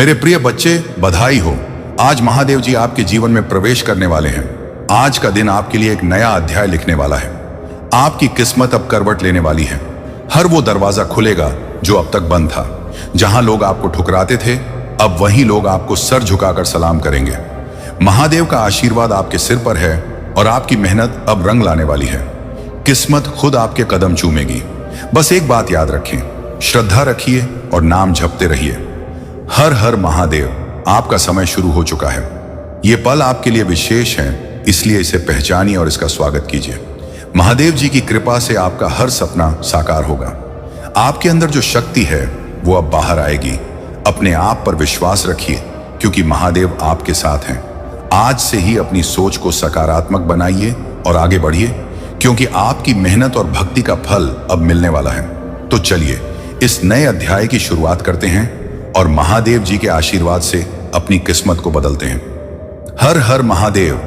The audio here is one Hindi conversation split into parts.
मेरे प्रिय बच्चे, बधाई हो। आज महादेव जी आपके जीवन में प्रवेश करने वाले हैं। आज का दिन आपके लिए एक नया अध्याय लिखने वाला है। आपकी किस्मत अब करवट लेने वाली है। हर वो दरवाजा खुलेगा जो अब तक बंद था। जहां लोग आपको ठुकराते थे, अब वहीं लोग आपको सर झुकाकर सलाम करेंगे। महादेव का आशीर्वाद आपके सिर पर है और आपकी मेहनत अब रंग लाने वाली है। किस्मत खुद आपके कदम चूमेगी। बस एक बात याद रखें, श्रद्धा रखिए और नाम जपते रहिए। हर हर महादेव। आपका समय शुरू हो चुका है। ये पल आपके लिए विशेष है, इसलिए इसे पहचानिए और इसका स्वागत कीजिए। महादेव जी की कृपा से आपका हर सपना साकार होगा। आपके अंदर जो शक्ति है वो अब बाहर आएगी। अपने आप पर विश्वास रखिए, क्योंकि महादेव आपके साथ हैं। आज से ही अपनी सोच को सकारात्मक बनाइए और आगे बढ़िए, क्योंकि आपकी मेहनत और भक्ति का फल अब मिलने वाला है। तो चलिए इस नए अध्याय की शुरुआत करते हैं और महादेव जी के आशीर्वाद से अपनी किस्मत को बदलते हैं। हर हर महादेव।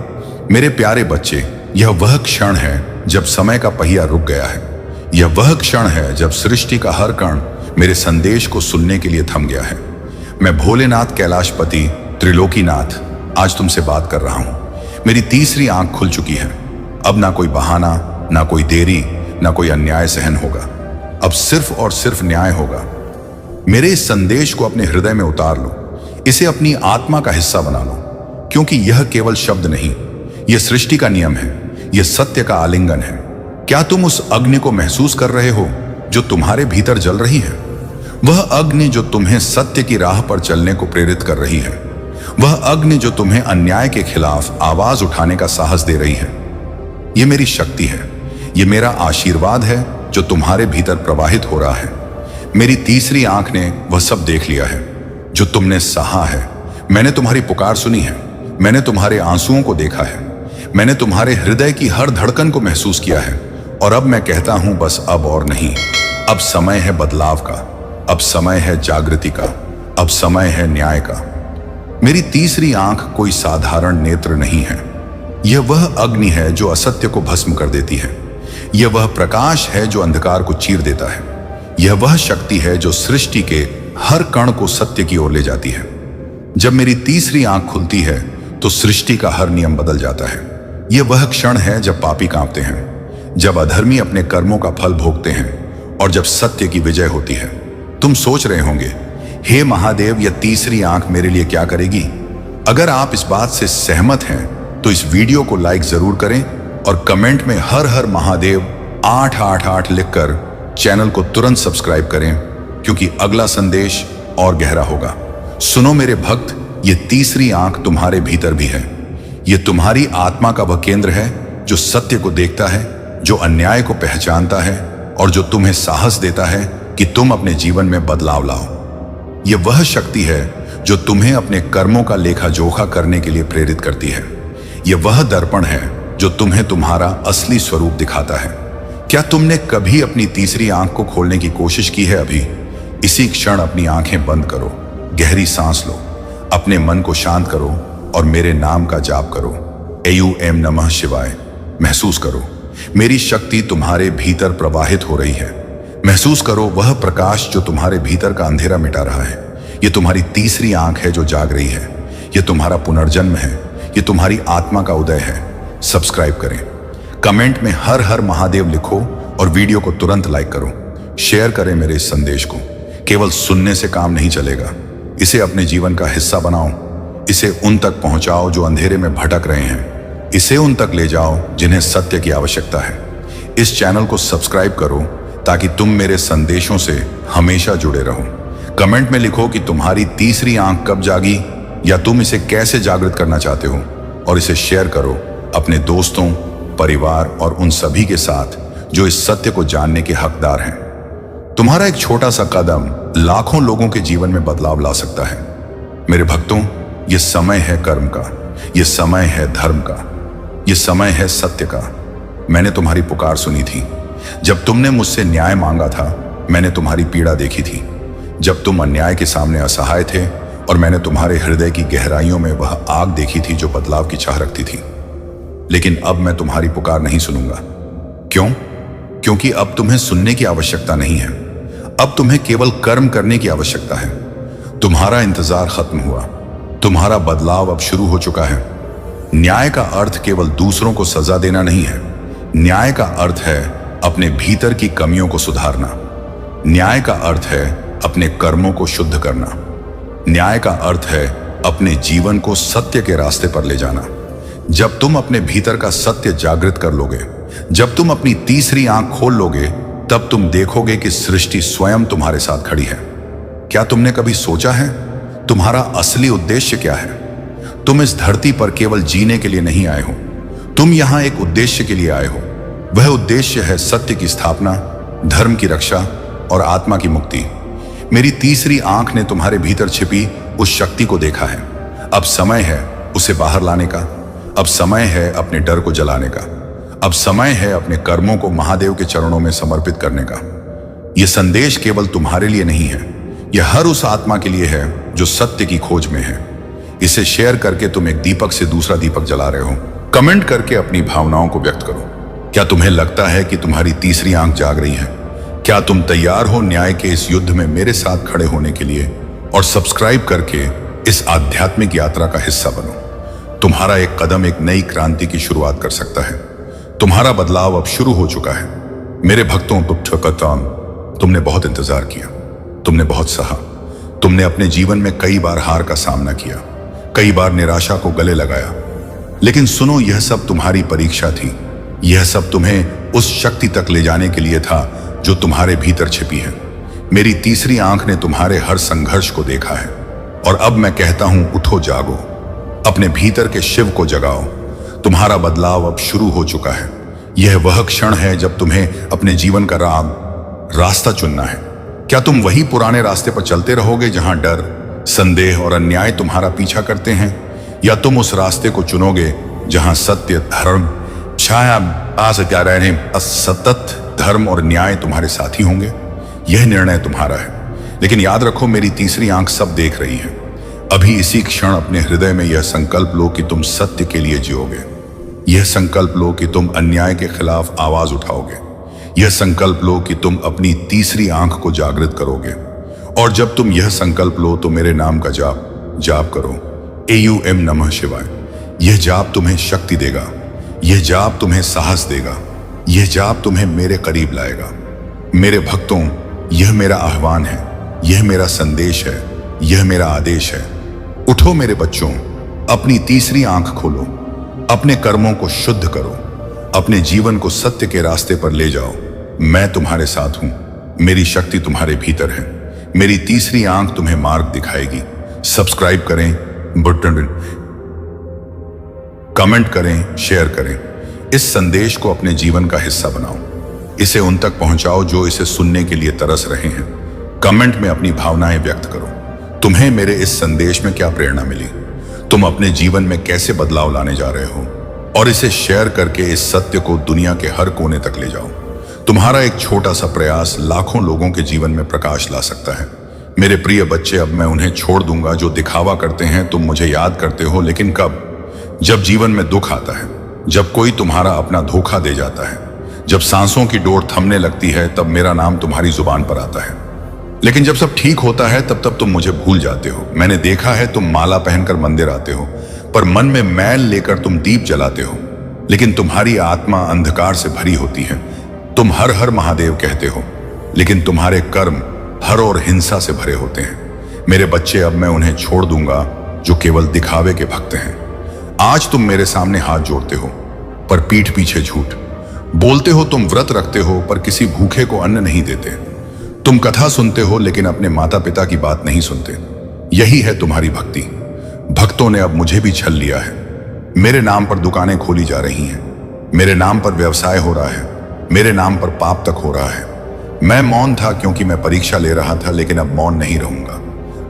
मेरे प्यारे बच्चे, यह वह क्षण है जब समय का पहिया रुक गया है। यह वह क्षण है जब सृष्टि का हर कण मेरे संदेश को सुनने के लिए थम गया है। मैं भोलेनाथ कैलाशपति त्रिलोकीनाथ आज तुमसे बात कर रहा हूं। मेरी तीसरी आंख खुल चुकी है। अब ना कोई बहाना, ना कोई देरी, ना कोई अन्याय सहन होगा। अब सिर्फ और सिर्फ न्याय होगा। मेरे इस संदेश को अपने हृदय में उतार लो। इसे अपनी आत्मा का हिस्सा बना लो, क्योंकि यह केवल शब्द नहीं, यह सृष्टि का नियम है। यह सत्य का आलिंगन है। क्या तुम उस अग्नि को महसूस कर रहे हो जो तुम्हारे भीतर जल रही है? वह अग्नि जो तुम्हें सत्य की राह पर चलने को प्रेरित कर रही है। वह अग्नि जो तुम्हें अन्याय के खिलाफ आवाज उठाने का साहस दे रही है। यह मेरी शक्ति है। यह मेरा आशीर्वाद है जो तुम्हारे भीतर प्रवाहित हो रहा है। मेरी तीसरी आंख ने वह सब देख लिया है जो तुमने सहा है। मैंने तुम्हारी पुकार सुनी है। मैंने तुम्हारे आंसुओं को देखा है। मैंने तुम्हारे हृदय की हर धड़कन को महसूस किया है। और अब मैं कहता हूं, बस अब और नहीं। अब समय है बदलाव का। अब समय है जागृति का। अब समय है न्याय का। मेरी तीसरी आंख कोई साधारण नेत्र नहीं है। यह वह अग्नि है जो असत्य को भस्म कर देती है। यह वह प्रकाश है जो अंधकार को चीर देता है। यह वह शक्ति है जो सृष्टि के हर कण को सत्य की ओर ले जाती है। जब मेरी तीसरी आंख खुलती है तो सृष्टि का हर नियम बदल जाता है। यह वह क्षण है जब पापी कांपते हैं, जब अधर्मी अपने कर्मों का फल भोगते हैं और जब सत्य की विजय होती है। तुम सोच रहे होंगे, हे महादेव, यह तीसरी आंख मेरे लिए क्या करेगी? अगर आप इस बात से सहमत हैं तो इस वीडियो को लाइक जरूर करें और कमेंट में हर हर महादेव 888 लिखकर चैनल को तुरंत सब्सक्राइब करें, क्योंकि अगला संदेश और गहरा होगा। सुनो मेरे भक्त, ये तीसरी आंख तुम्हारे भीतर भी है। ये तुम्हारी आत्मा का वह केंद्र है जो सत्य को देखता है, जो अन्याय को पहचानता है और जो तुम्हें साहस देता है कि तुम अपने जीवन में बदलाव लाओ। यह वह शक्ति है जो तुम्हें अपने कर्मों का लेखा जोखा करने के लिए प्रेरित करती है। यह वह दर्पण है जो तुम्हें तुम्हारा असली स्वरूप दिखाता है। क्या तुमने कभी अपनी तीसरी आंख को खोलने की कोशिश की है? अभी इसी क्षण अपनी आंखें बंद करो, गहरी सांस लो, अपने मन को शांत करो और मेरे नाम का जाप करो। AUM नमः शिवाय। महसूस करो मेरी शक्ति तुम्हारे भीतर प्रवाहित हो रही है। महसूस करो वह प्रकाश जो तुम्हारे भीतर का अंधेरा मिटा रहा है। यह तुम्हारी तीसरी आंख है जो जाग रही है। यह तुम्हारा पुनर्जन्म है। यह तुम्हारी आत्मा का उदय है। सब्सक्राइब करें, कमेंट में हर हर महादेव लिखो और वीडियो को तुरंत लाइक करो। शेयर करें मेरे इस संदेश को। केवल सुनने से काम नहीं चलेगा, इसे अपने जीवन का हिस्सा बनाओ। इसे उन तक पहुंचाओ जो अंधेरे में भटक रहे हैं। इसे उन तक ले जाओ जिन्हें सत्य की आवश्यकता है। इस चैनल को सब्सक्राइब करो ताकि तुम मेरे संदेशों से हमेशा जुड़े रहो। कमेंट में लिखो कि तुम्हारी तीसरी आंख कब जागी, या तुम इसे कैसे जागृत करना चाहते हो, और इसे शेयर करो अपने दोस्तों, परिवार और उन सभी के साथ जो इस सत्य को जानने के हकदार हैं। तुम्हारा एक छोटा सा कदम लाखों लोगों के जीवन में बदलाव ला सकता है। मेरे भक्तों, यह समय है कर्म का। यह समय है धर्म का। यह समय है सत्य का। मैंने तुम्हारी पुकार सुनी थी। जब तुमने मुझसे न्याय मांगा था, मैंने तुम्हारी पीड़ा देखी थी। जब तुम अन्याय के सामने असहाय थे, और मैंने तुम्हारे हृदय की गहराइयों में वह आग देखी थी जो बदलाव की चाह रखती थी। लेकिन अब मैं तुम्हारी पुकार नहीं सुनूंगा। क्यों? क्योंकि अब तुम्हें सुनने की आवश्यकता नहीं है। अब तुम्हें केवल कर्म करने की आवश्यकता है। तुम्हारा इंतजार खत्म हुआ, तुम्हारा बदलाव अब शुरू हो चुका है। न्याय का अर्थ केवल दूसरों को सजा देना नहीं है। न्याय का अर्थ है अपने भीतर की कमियों को सुधारना। न्याय का अर्थ है अपने कर्मों को शुद्ध करना। न्याय का अर्थ है अपने जीवन को सत्य के रास्ते पर ले जाना। जब तुम अपने भीतर का सत्य जागृत कर लोगे, जब तुम अपनी तीसरी आंख खोल लोगे, तब तुम देखोगे कि सृष्टि स्वयं तुम्हारे साथ खड़ी है। क्या तुमने कभी सोचा है तुम्हारा असली उद्देश्य क्या है? तुम इस धरती पर केवल जीने के लिए नहीं आए हो, तुम यहां एक उद्देश्य के लिए आए हो। वह उद्देश्य है सत्य की स्थापना, धर्म की रक्षा और आत्मा की मुक्ति। मेरी तीसरी आंख ने तुम्हारे भीतर छिपी उस शक्ति को देखा है। अब समय है उसे बाहर लाने का। अब समय है अपने डर को जलाने का। अब समय है अपने कर्मों को महादेव के चरणों में समर्पित करने का। यह संदेश केवल तुम्हारे लिए नहीं है, यह हर उस आत्मा के लिए है जो सत्य की खोज में है। इसे शेयर करके तुम एक दीपक से दूसरा दीपक जला रहे हो। कमेंट करके अपनी भावनाओं को व्यक्त करो। क्या तुम्हें लगता है कि तुम्हारी तीसरी आंख जाग रही है? क्या तुम तैयार हो न्याय के इस युद्ध में मेरे साथ खड़े होने के लिए? और सब्सक्राइब करके इस आध्यात्मिक यात्रा का हिस्सा बनो। तुम्हारा एक कदम एक नई क्रांति की शुरुआत कर सकता है। तुम्हारा बदलाव अब शुरू हो चुका है। मेरे भक्तों, तुमने बहुत इंतजार किया, तुमने बहुत सहा, तुमने अपने जीवन में कई बार हार का सामना किया, कई बार निराशा को गले लगाया। लेकिन सुनो, यह सब तुम्हारी परीक्षा थी। यह सब तुम्हें उस शक्ति तक ले जाने के लिए था जो तुम्हारे भीतर छिपी है। मेरी तीसरी आंख ने तुम्हारे हर संघर्ष को देखा है। और अब मैं कहता हूं, उठो, जागो, अपने भीतर के शिव को जगाओ। तुम्हारा बदलाव अब शुरू हो चुका है। यह वह क्षण है जब तुम्हें अपने जीवन का रास्ता चुनना है। क्या तुम वही पुराने रास्ते पर चलते रहोगे जहां डर, संदेह और अन्याय तुम्हारा पीछा करते हैं, या तुम उस रास्ते को चुनोगे जहां सत्य, धर्म, छाया, सतत धर्म और न्याय तुम्हारे साथी होंगे? यह निर्णय तुम्हारा है। लेकिन याद रखो, मेरी तीसरी आंख सब देख रही है। अभी इसी क्षण अपने हृदय में यह संकल्प लो कि तुम सत्य के लिए जियोगे। यह संकल्प लो कि तुम अन्याय के खिलाफ आवाज उठाओगे। यह संकल्प लो कि तुम अपनी तीसरी आंख को जागृत करोगे। और जब तुम यह संकल्प लो तो मेरे नाम का जाप करो, AUM नमः शिवाय। यह जाप तुम्हें शक्ति देगा, यह जाप तुम्हें साहस देगा, यह जाप तुम्हें मेरे करीब लाएगा। मेरे भक्तों, यह मेरा आह्वान है, यह मेरा संदेश है, यह मेरा आदेश है। उठो मेरे बच्चों, अपनी तीसरी आंख खोलो, अपने कर्मों को शुद्ध करो, अपने जीवन को सत्य के रास्ते पर ले जाओ। मैं तुम्हारे साथ हूं, मेरी शक्ति तुम्हारे भीतर है। मेरी तीसरी आंख तुम्हें मार्ग दिखाएगी। सब्सक्राइब करें, बटन कमेंट करें, शेयर करें। इस संदेश को अपने जीवन का हिस्सा बनाओ। इसे उन तक पहुंचाओ जो इसे सुनने के लिए तरस रहे हैं। कमेंट में अपनी भावनाएं व्यक्त करो। तुम्हें मेरे इस संदेश में क्या प्रेरणा मिली? तुम अपने जीवन में कैसे बदलाव लाने जा रहे हो? और इसे शेयर करके इस सत्य को दुनिया के हर कोने तक ले जाओ। तुम्हारा एक छोटा सा प्रयास लाखों लोगों के जीवन में प्रकाश ला सकता है। मेरे प्रिय बच्चे, अब मैं उन्हें छोड़ दूंगा जो दिखावा करते हैं। तुम मुझे याद करते हो, लेकिन कब? जब जीवन में दुख आता है, जब कोई तुम्हारा अपना धोखा दे जाता है, जब सांसों की डोर थमने लगती है, तब मेरा नाम तुम्हारी जुबान पर आता है। लेकिन जब सब ठीक होता है, तब तुम मुझे भूल जाते हो। मैंने देखा है, तुम माला पहनकर मंदिर आते हो, पर मन में मैल लेकर तुम दीप जलाते हो। लेकिन तुम्हारी आत्मा अंधकार से भरी होती है। तुम हर हर महादेव कहते हो, लेकिन तुम्हारे कर्म हर और हिंसा से भरे होते हैं। मेरे बच्चे, अब मैं उन्हें छोड़ दूंगा जो केवल दिखावे के भक्त हैं। आज तुम मेरे सामने हाथ जोड़ते हो, पर पीठ पीछे झूठ बोलते हो। तुम व्रत रखते हो, पर किसी भूखे को अन्न नहीं देते। तुम कथा सुनते हो, लेकिन अपने माता पिता की बात नहीं सुनते। यही है तुम्हारी भक्ति। भक्तों ने अब मुझे भी छल लिया है। मेरे नाम पर दुकानें खोली जा रही हैं, मेरे नाम पर व्यवसाय हो रहा है, मेरे नाम पर पाप तक हो रहा है। मैं मौन था क्योंकि मैं परीक्षा ले रहा था, लेकिन अब मौन नहीं रहूंगा।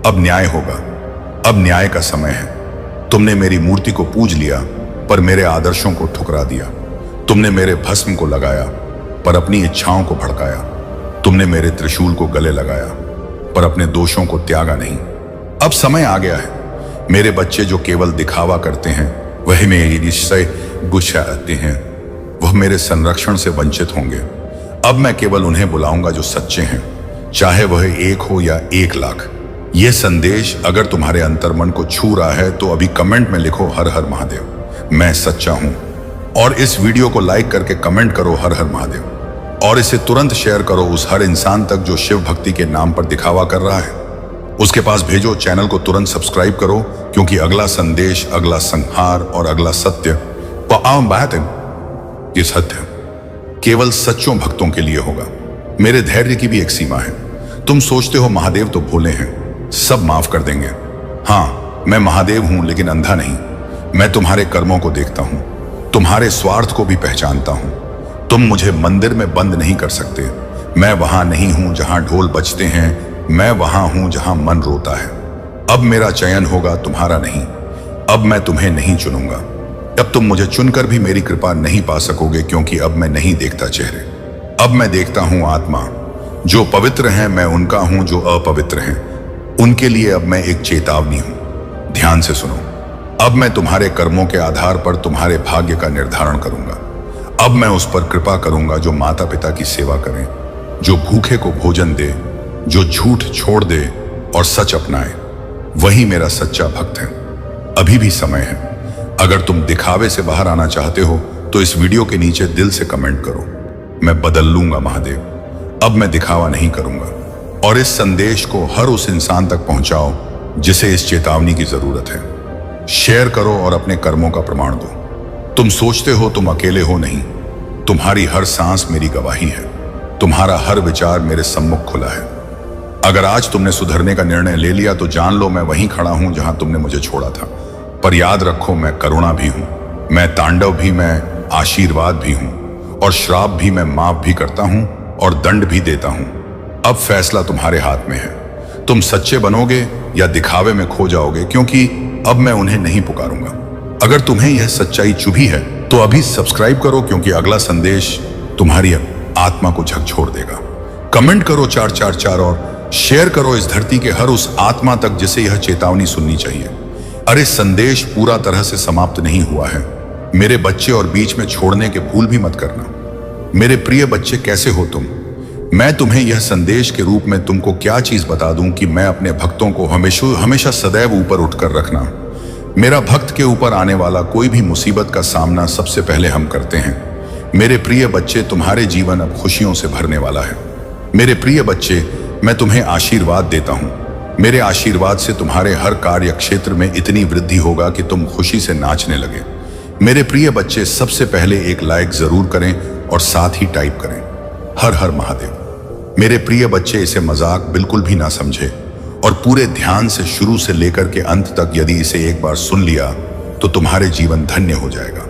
अब न्याय होगा, अब न्याय का समय है। तुमने मेरी मूर्ति को पूज लिया, पर मेरे आदर्शों को ठुकरा दिया। तुमने मेरे भस्म को लगाया, पर अपनी इच्छाओं को भड़काया। तुमने मेरे त्रिशूल को गले लगाया, पर अपने दोषों को त्यागा नहीं। अब समय आ गया है। मेरे बच्चे जो केवल दिखावा करते हैं, वही मेरी निश्चय गुस्साते हैं, वह मेरे संरक्षण से वंचित होंगे। अब मैं केवल उन्हें बुलाऊंगा जो सच्चे हैं, चाहे वह 1 हो या 1 लाख। यह संदेश अगर तुम्हारे अंतर्मन को छू रहा है तो अभी कमेंट में लिखो हर हर महादेव, मैं सच्चा हूं। और इस वीडियो को लाइक करके कमेंट करो हर हर महादेव, और इसे तुरंत शेयर करो उस हर इंसान तक जो शिव भक्ति के नाम पर दिखावा कर रहा है। उसके पास भेजो। चैनल को तुरंत सब्सक्राइब करो, क्योंकि अगला संदेश, अगला संहार और अगला सत्य वो आम बात है। ये सत्य केवल सच्चों भक्तों के लिए होगा। मेरे धैर्य की भी एक सीमा है। तुम सोचते हो महादेव तो भोले हैं, सब माफ कर देंगे। हाँ, मैं महादेव हूं, लेकिन अंधा नहीं। मैं तुम्हारे कर्मों को देखता हूं, तुम्हारे स्वार्थ को भी पहचानता हूं। तुम मुझे मंदिर में बंद नहीं कर सकते। मैं वहां नहीं हूं जहां ढोल बजते हैं, मैं वहां हूं जहां मन रोता है। अब मेरा चयन होगा, तुम्हारा नहीं। अब मैं तुम्हें नहीं चुनूंगा। अब तुम मुझे चुनकर भी मेरी कृपा नहीं पा सकोगे, क्योंकि अब मैं नहीं देखता चेहरे, अब मैं देखता हूं आत्मा। जो पवित्र हैं मैं उनका हूं, जो अपवित्र हैं उनके लिए अब मैं एक चेतावनी हूं। ध्यान से सुनो। अब मैं तुम्हारे कर्मों के आधार पर तुम्हारे भाग्य का निर्धारण करूंगा। अब मैं उस पर कृपा करूंगा जो माता पिता की सेवा करें, जो भूखे को भोजन दे, जो झूठ छोड़ दे और सच अपनाए। वही मेरा सच्चा भक्त है। अभी भी समय है। अगर तुम दिखावे से बाहर आना चाहते हो तो इस वीडियो के नीचे दिल से कमेंट करो, मैं बदल लूंगा महादेव, अब मैं दिखावा नहीं करूंगा। और इस संदेश को हर उस इंसान तक पहुंचाओ जिसे इस चेतावनी की जरूरत है। शेयर करो और अपने कर्मों का प्रमाण दो। तुम सोचते हो तुम अकेले हो, नहीं। तुम्हारी हर सांस मेरी गवाही है। तुम्हारा हर विचार मेरे सम्मुख खुला है। अगर आज तुमने सुधरने का निर्णय ले लिया तो जान लो मैं वहीं खड़ा हूं जहां तुमने मुझे छोड़ा था। पर याद रखो, मैं करुणा भी हूं, मैं तांडव भी, मैं आशीर्वाद भी हूं, और श्राप भी मैं माफ भी करता हूं और दंड भी देता हूं। अब फैसला तुम्हारे हाथ में है। तुम सच्चे बनोगे या दिखावे में खो जाओगे, क्योंकि अब मैं उन्हें नहीं पुकारूंगा। अगर तुम्हें यह सच्चाई चुभी है तो अभी सब्सक्राइब करो, क्योंकि अगला संदेश तुम्हारी आत्मा को झकझोर देगा। कमेंट करो 444 और शेयर करो इस धरती के हर उस आत्मा तक जिसे यह चेतावनी सुननी चाहिए। अरे संदेश पूरा तरह से समाप्त नहीं हुआ है मेरे बच्चे, और बीच में छोड़ने के भूल भी मत करना। मेरे प्रिय बच्चे, कैसे हो तुम? मैं तुम्हें यह संदेश के रूप में तुमको क्या चीज बता दूं कि मैं अपने भक्तों को हमेशा सदैव ऊपर उठकर रखना। मेरा भक्त के ऊपर आने वाला कोई भी मुसीबत का सामना सबसे पहले हम करते हैं। मेरे प्रिय बच्चे, तुम्हारे जीवन अब खुशियों से भरने वाला है। मेरे प्रिय बच्चे, मैं तुम्हें आशीर्वाद देता हूं। मेरे आशीर्वाद से तुम्हारे हर कार्य क्षेत्र में इतनी वृद्धि होगा कि तुम खुशी से नाचने लगे। मेरे प्रिय बच्चे, सबसे पहले एक लाइक जरूर करें और साथ ही टाइप करें हर हर महादेव। मेरे प्रिय बच्चे, इसे मजाक बिल्कुल भी ना समझे और पूरे ध्यान से शुरू से लेकर के अंत तक यदि इसे एक बार सुन लिया तो तुम्हारे जीवन धन्य हो जाएगा।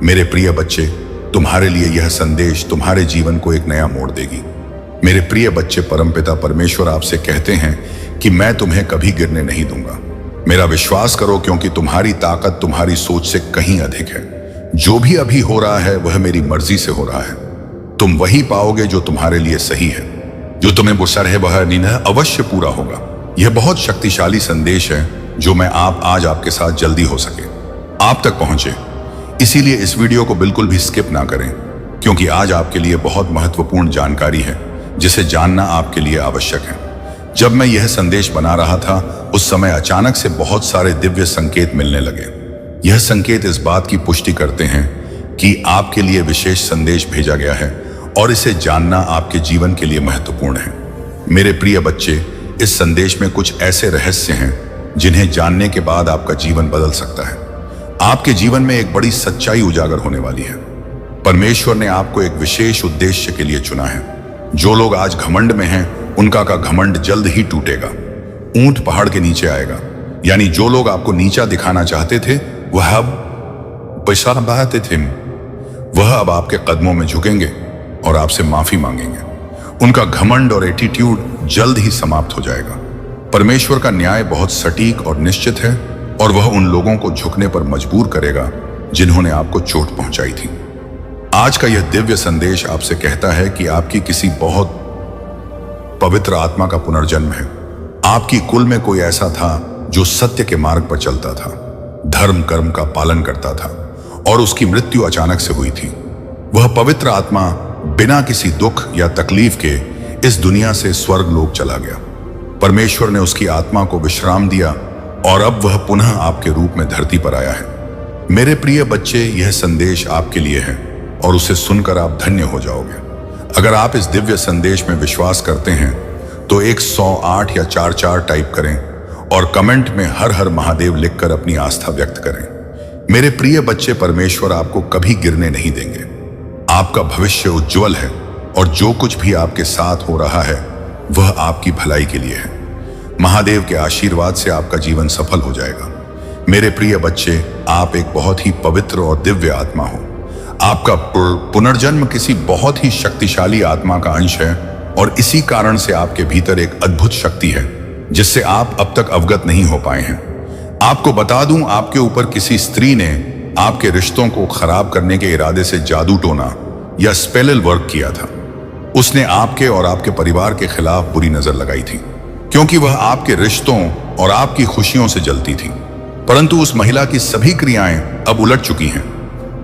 मेरे प्रिय बच्चे, तुम्हारे लिए यह संदेश तुम्हारे जीवन को एक नया मोड़ देगी। मेरे प्रिय बच्चे, परमपिता परमेश्वर आपसे कहते हैं कि मैं तुम्हें कभी गिरने नहीं दूंगा। मेरा विश्वास करो, क्योंकि तुम्हारी ताकत तुम्हारी सोच से कहीं अधिक है। जो भी अभी हो रहा है वह मेरी मर्जी से हो रहा है। तुम वही पाओगे जो तुम्हारे लिए सही है। जो तुम्हें बुसर है वह निर्णय अवश्य पूरा होगा। यह बहुत शक्तिशाली संदेश है जो मैं आज आपके साथ जल्दी हो सके आप तक पहुंचे। इसीलिए इस वीडियो को बिल्कुल भी स्किप ना करें, क्योंकि आज आपके लिए बहुत महत्वपूर्ण जानकारी है जिसे जानना आपके लिए आवश्यक है। जब मैं यह संदेश बना रहा था उस समय अचानक से बहुत सारे दिव्य संकेत मिलने लगे। यह संकेत इस बात की पुष्टि करते हैं कि आपके लिए विशेष संदेश भेजा गया है और इसे जानना आपके जीवन के लिए महत्वपूर्ण है। मेरे प्रिय बच्चे, इस संदेश में कुछ ऐसे रहस्य हैं जिन्हें जानने के बाद आपका जीवन बदल सकता है। आपके जीवन में एक बड़ी सच्चाई उजागर होने वाली है। परमेश्वर ने आपको एक विशेष उद्देश्य के लिए चुना है। जो लोग आज घमंड में हैं उनका का घमंड जल्द ही टूटेगा। ऊंट पहाड़ के नीचे आएगा। यानी जो लोग आपको नीचा दिखाना चाहते थे वह अब पैसा बहाते थे, वह अब आपके कदमों में झुकेंगे और आपसे माफी मांगेंगे। उनका घमंड और एटीट्यूड जल्द ही समाप्त हो जाएगा। परमेश्वर का न्याय बहुत सटीक और निश्चित है और वह उन लोगों को झुकने पर मजबूर करेगा जिन्होंने आपको चोट पहुंचाई थी। आज का यह दिव्य संदेश आपसे कहता है कि आपकी किसी बहुत पवित्र आत्मा का पुनर्जन्म है। आपकी कुल में कोई ऐसा था जो सत्य के मार्ग पर चलता था, धर्म कर्म का पालन करता था और उसकी मृत्यु अचानक से हुई थी। वह पवित्र आत्मा बिना किसी दुख या तकलीफ के इस दुनिया से स्वर्ग लोक चला गया। परमेश्वर ने उसकी आत्मा को विश्राम दिया और अब वह पुनः आपके रूप में धरती पर आया है। मेरे प्रिय बच्चे, यह संदेश आपके लिए है और उसे सुनकर आप धन्य हो जाओगे। अगर आप इस दिव्य संदेश में विश्वास करते हैं तो 108 या 44 टाइप करें और कमेंट में हर हर महादेव लिखकर अपनी आस्था व्यक्त करें। मेरे प्रिय बच्चे, परमेश्वर आपको कभी गिरने नहीं देंगे। आपका भविष्य उज्जवल है और जो कुछ भी आपके साथ हो रहा है वह आपकी भलाई के लिए है। महादेव के आशीर्वाद से आपका जीवन सफल हो जाएगा। मेरे प्रिय बच्चे, आप एक बहुत ही पवित्र और दिव्य आत्मा हो। आपका पुनर्जन्म किसी बहुत ही शक्तिशाली आत्मा का अंश है और इसी कारण से आपके भीतर एक अद्भुत शक्ति है जिससे आप अब तक अवगत नहीं हो पाए हैं। आपको बता दूं, आपके ऊपर किसी स्त्री ने आपके रिश्तों को खराब करने के इरादे से जादू टोना या स्पेल वर्क किया था। उसने आपके और आपके परिवार के खिलाफ बुरी नजर लगाई थी क्योंकि वह आपके रिश्तों और आपकी खुशियों से जलती थी। परंतु उस महिला की सभी क्रियाएं अब उलट चुकी हैं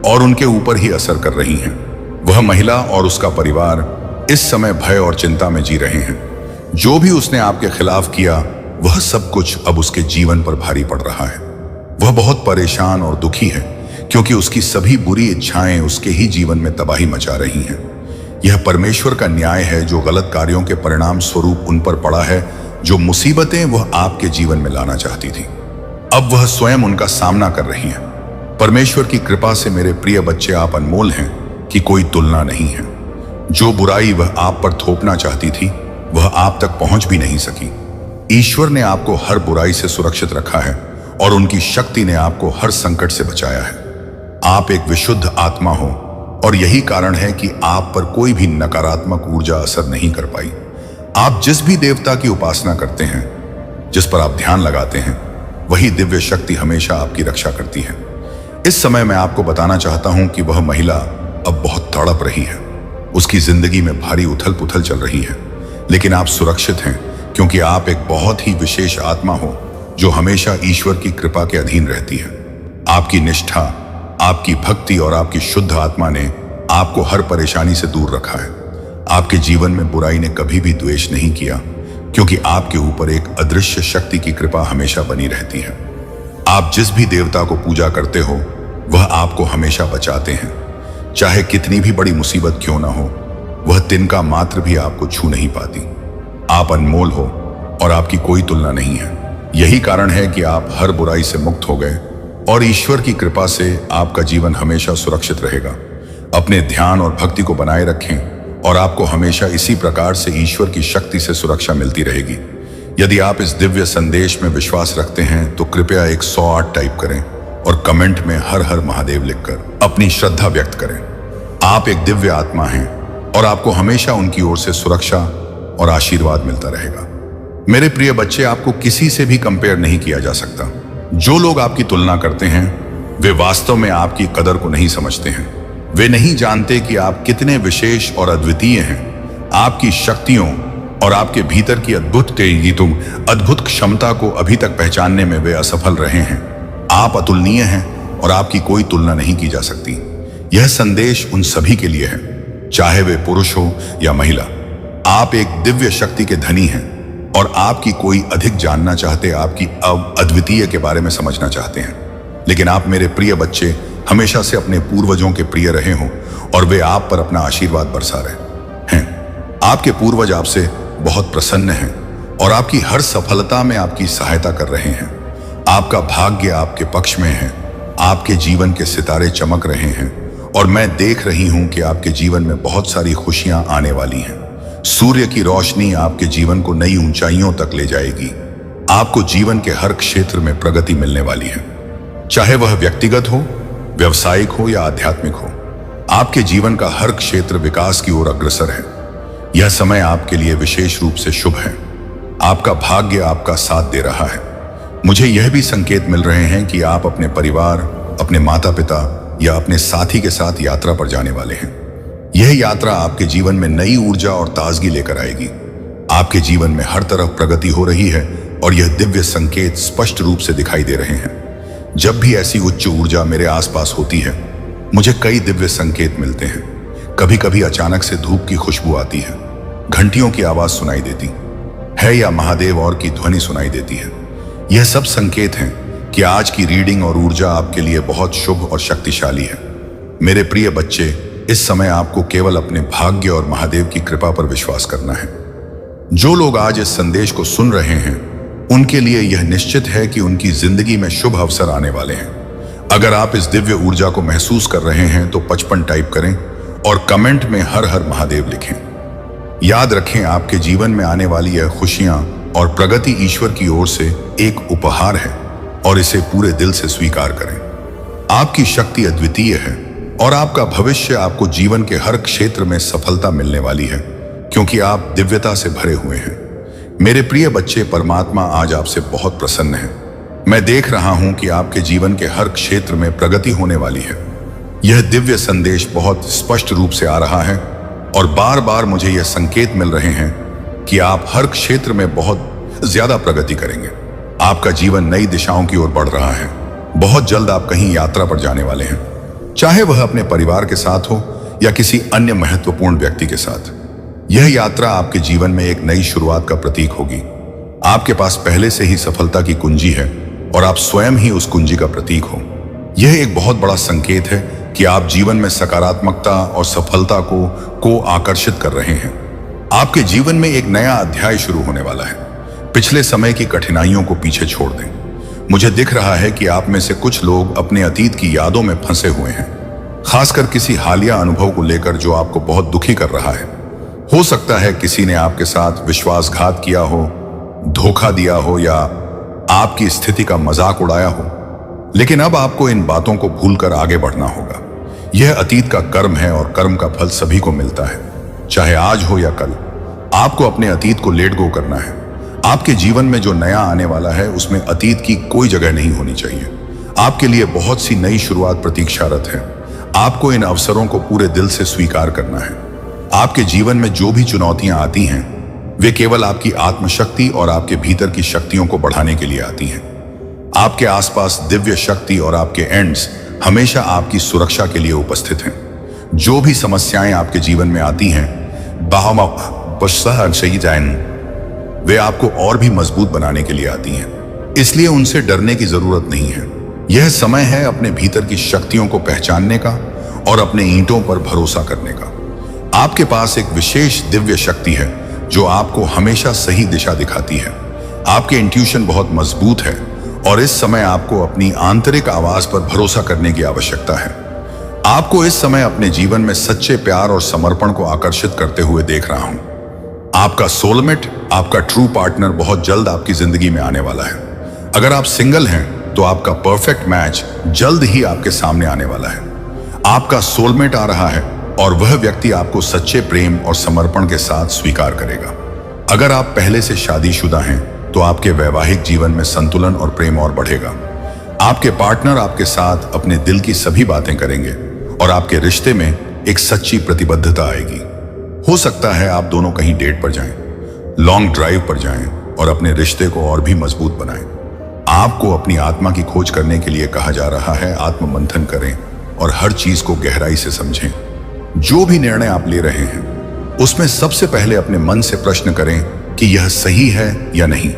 और उनके ऊपर ही असर कर रही हैं। वह महिला और उसका परिवार इस समय भय और चिंता में जी रहे हैं। जो भी उसने आपके खिलाफ किया वह सब कुछ अब उसके जीवन पर भारी पड़ रहा है। वह बहुत परेशान और दुखी है क्योंकि उसकी सभी बुरी इच्छाएं उसके ही जीवन में तबाही मचा रही हैं। यह परमेश्वर का न्याय है जो गलत कार्यों के परिणाम स्वरूप उन पर पड़ा है। जो मुसीबतें वह आपके जीवन में लाना चाहती थी, अब वह स्वयं उनका सामना कर रही हैं। परमेश्वर की कृपा से मेरे प्रिय बच्चे, आप अनमोल हैं कि कोई तुलना नहीं है। जो बुराई वह आप पर थोपना चाहती थी वह आप तक पहुंच भी नहीं सकी। ईश्वर ने आपको हर बुराई से सुरक्षित रखा है और उनकी शक्ति ने आपको हर संकट से बचाया है। आप एक विशुद्ध आत्मा हो और यही कारण है कि आप पर कोई भी नकारात्मक ऊर्जा असर नहीं कर पाई। आप जिस भी देवता की उपासना करते हैं, जिस पर आप ध्यान लगाते हैं, वही दिव्य शक्ति हमेशा आपकी रक्षा करती है। इस समय मैं आपको बताना चाहता हूं कि वह महिला अब बहुत तड़प रही है। उसकी जिंदगी में भारी उथल पुथल चल रही है, लेकिन आप सुरक्षित हैं क्योंकि आप एक बहुत ही विशेष आत्मा हो जो हमेशा ईश्वर की कृपा के अधीन रहती है। आपकी निष्ठा, आपकी भक्ति और आपकी शुद्ध आत्मा ने आपको हर परेशानी से दूर रखा है। आपके जीवन में बुराई ने कभी भी द्वेष नहीं किया क्योंकि आपके ऊपर एक अदृश्य शक्ति की कृपा हमेशा बनी रहती है। आप जिस भी देवता को पूजा करते हो वह आपको हमेशा बचाते हैं। चाहे कितनी भी बड़ी मुसीबत क्यों ना हो, वह तिनका मात्र भी आपको छू नहीं पाती। आप अनमोल हो और आपकी कोई तुलना नहीं है। यही कारण है कि आप हर बुराई से मुक्त हो गए और ईश्वर की कृपा से आपका जीवन हमेशा सुरक्षित रहेगा। अपने ध्यान और भक्ति को बनाए रखें और आपको हमेशा इसी प्रकार से ईश्वर की शक्ति से सुरक्षा मिलती रहेगी। यदि आप इस दिव्य संदेश में विश्वास रखते हैं तो कृपया 108 टाइप करें और कमेंट में हर हर महादेव लिखकर अपनी श्रद्धा व्यक्त करें। आप एक दिव्य आत्मा हैं और आपको हमेशा उनकी ओर से सुरक्षा और आशीर्वाद मिलता रहेगा। मेरे प्रिय बच्चे, आपको किसी से भी कंपेयर नहीं किया जा सकता। जो लोग आपकी तुलना करते हैं वे वास्तव में आपकी कदर को नहीं समझते हैं। वे नहीं जानते कि आप कितने विशेष और अद्वितीय हैं। आपकी शक्तियों और आपके भीतर की अद्भुत क्षमता को अभी तक पहचानने में वे असफल रहे हैं। आप अतुलनीय हैं और आपकी कोई तुलना नहीं की जा सकती। यह संदेश उन सभी के लिए है, चाहे वे पुरुष हो या महिला। आप एक दिव्य शक्ति के धनी हैं और आपकी कोई अधिक जानना चाहते, आपकी अद्वितीय के बारे में समझना चाहते हैं। लेकिन आप मेरे प्रिय बच्चे हमेशा से अपने पूर्वजों के प्रिय रहे हों और वे आप पर अपना आशीर्वाद बरसा रहे हैं। आपके पूर्वज आपसे बहुत प्रसन्न हैं और आपकी हर सफलता में आपकी सहायता कर रहे हैं। आपका भाग्य आपके पक्ष में है। आपके जीवन के सितारे चमक रहे हैं और मैं देख रही हूं कि आपके जीवन में बहुत सारी खुशियां आने वाली हैं। सूर्य की रोशनी आपके जीवन को नई ऊंचाइयों तक ले जाएगी। आपको जीवन के हर क्षेत्र में प्रगति मिलने वाली है, चाहे वह व्यक्तिगत हो, व्यवसायिक हो या आध्यात्मिक हो। आपके जीवन का हर क्षेत्र विकास की ओर अग्रसर है। यह समय आपके लिए विशेष रूप से शुभ है। आपका भाग्य आपका साथ दे रहा है। मुझे यह भी संकेत मिल रहे हैं कि आप अपने परिवार, अपने माता पिता या अपने साथी के साथ यात्रा पर जाने वाले हैं। यह यात्रा आपके जीवन में नई ऊर्जा और ताजगी लेकर आएगी। आपके जीवन में हर तरफ प्रगति हो रही है और यह दिव्य संकेत स्पष्ट रूप से दिखाई दे रहे हैं। जब भी ऐसी उच्च ऊर्जा मेरे आसपास होती है, मुझे कई दिव्य संकेत मिलते हैं। कभी कभी अचानक से धूप की खुशबू आती है, घंटियों की आवाज सुनाई देती है या महादेव और की ध्वनि सुनाई देती है। यह सब संकेत हैं कि आज की रीडिंग और ऊर्जा आपके लिए बहुत शुभ और शक्तिशाली है। मेरे प्रिय बच्चे, इस समय आपको केवल अपने भाग्य और महादेव की कृपा पर विश्वास करना है। जो लोग आज इस संदेश को सुन रहे हैं, उनके लिए यह निश्चित है कि उनकी जिंदगी में शुभ अवसर आने वाले हैं। अगर आप इस दिव्य ऊर्जा को महसूस कर रहे हैं तो 55 टाइप करें और कमेंट में हर हर महादेव लिखें। याद रखें, आपके जीवन में आने वाली यह खुशियां और प्रगति ईश्वर की ओर से एक उपहार है और इसे पूरे दिल से स्वीकार करें। आपकी शक्ति अद्वितीय है और आपका भविष्य आपको जीवन के हर क्षेत्र में सफलता मिलने वाली है, क्योंकि आप दिव्यता से भरे हुए हैं। मेरे प्रिय बच्चे, परमात्मा आज आपसे बहुत प्रसन्न है। मैं देख रहा हूं कि आपके जीवन के हर क्षेत्र में प्रगति होने वाली है। यह दिव्य संदेश बहुत स्पष्ट रूप से आ रहा है और बार बार मुझे यह संकेत मिल रहे हैं कि आप हर क्षेत्र में बहुत ज्यादा प्रगति करेंगे। आपका जीवन नई दिशाओं की ओर बढ़ रहा है। बहुत जल्द आप कहीं यात्रा पर जाने वाले हैं, चाहे वह अपने परिवार के साथ हो या किसी अन्य महत्वपूर्ण व्यक्ति के साथ। यह यात्रा आपके जीवन में एक नई शुरुआत का प्रतीक होगी। आपके पास पहले से ही सफलता की कुंजी है और आप स्वयं ही उस कुंजी का प्रतीक हो। यह एक बहुत बड़ा संकेत है कि आप जीवन में सकारात्मकता और सफलता को आकर्षित कर रहे हैं। आपके जीवन में एक नया अध्याय शुरू होने वाला है। पिछले समय की कठिनाइयों को पीछे छोड़ दें। मुझे दिख रहा है कि आप में से कुछ लोग अपने अतीत की यादों में फंसे हुए हैं, खासकर किसी हालिया अनुभव को लेकर जो आपको बहुत दुखी कर रहा है। हो सकता है किसी ने आपके साथ विश्वासघात किया हो, धोखा दिया हो या आपकी स्थिति का मजाक उड़ाया हो, लेकिन अब आपको इन बातों को भूलकर आगे बढ़ना होगा। यह अतीत का कर्म है और कर्म का फल सभी को मिलता है, चाहे आज हो या कल। आपको अपने अतीत को लेट गो करना है। आपके जीवन में जो नया आने वाला है उसमें अतीत की कोई जगह नहीं होनी चाहिए। आपके लिए बहुत सी नई शुरुआत प्रतीक्षारत है। आपको इन अवसरों को पूरे दिल से स्वीकार करना है। आपके जीवन में जो भी चुनौतियां आती हैं, वे केवल आपकी आत्मशक्ति और आपके भीतर की शक्तियों को बढ़ाने के लिए आती हैं। आपके आसपास दिव्य शक्ति और आपके एंड्स हमेशा आपकी सुरक्षा के लिए उपस्थित हैं। जो भी समस्याएं आपके जीवन में आती हैं, वे आपको और भी मजबूत बनाने के लिए आती हैं, इसलिए उनसे डरने की जरूरत नहीं है। यह समय है अपने भीतर की शक्तियों को पहचानने का और अपने ईंटों पर भरोसा करने का। आपके पास एक विशेष दिव्य शक्ति है जो आपको हमेशा सही दिशा दिखाती है। आपके इंट्यूशन बहुत मजबूत है और इस समय आपको अपनी आंतरिक आवाज पर भरोसा करने की आवश्यकता है। आपको इस समय अपने जीवन में सच्चे प्यार और समर्पण को आकर्षित करते हुए देख रहा हूं। आपका सोलमेट, आपका ट्रू पार्टनर बहुत जल्द आपकी जिंदगी में आने वाला है। अगर आप सिंगल हैं तो आपका परफेक्ट मैच जल्द ही आपके सामने आने वाला है। आपका सोलमेट आ रहा है और वह व्यक्ति आपको सच्चे प्रेम और समर्पण के साथ स्वीकार करेगा। अगर आप पहले से शादीशुदा हैं तो आपके वैवाहिक जीवन में संतुलन और प्रेम और बढ़ेगा। आपके पार्टनर आपके साथ अपने दिल की सभी बातें करेंगे और आपके रिश्ते में एक सच्ची प्रतिबद्धता आएगी। हो सकता है आप दोनों कहीं डेट पर जाएं, लॉन्ग ड्राइव पर जाएं और अपने रिश्ते को और भी मजबूत बनाएं। आपको अपनी आत्मा की खोज करने के लिए कहा जा रहा है। आत्म मंथन करें और हर चीज को गहराई से समझें। जो भी निर्णय आप ले रहे हैं उसमें सबसे पहले अपने मन से प्रश्न करें कि यह सही है या नहीं।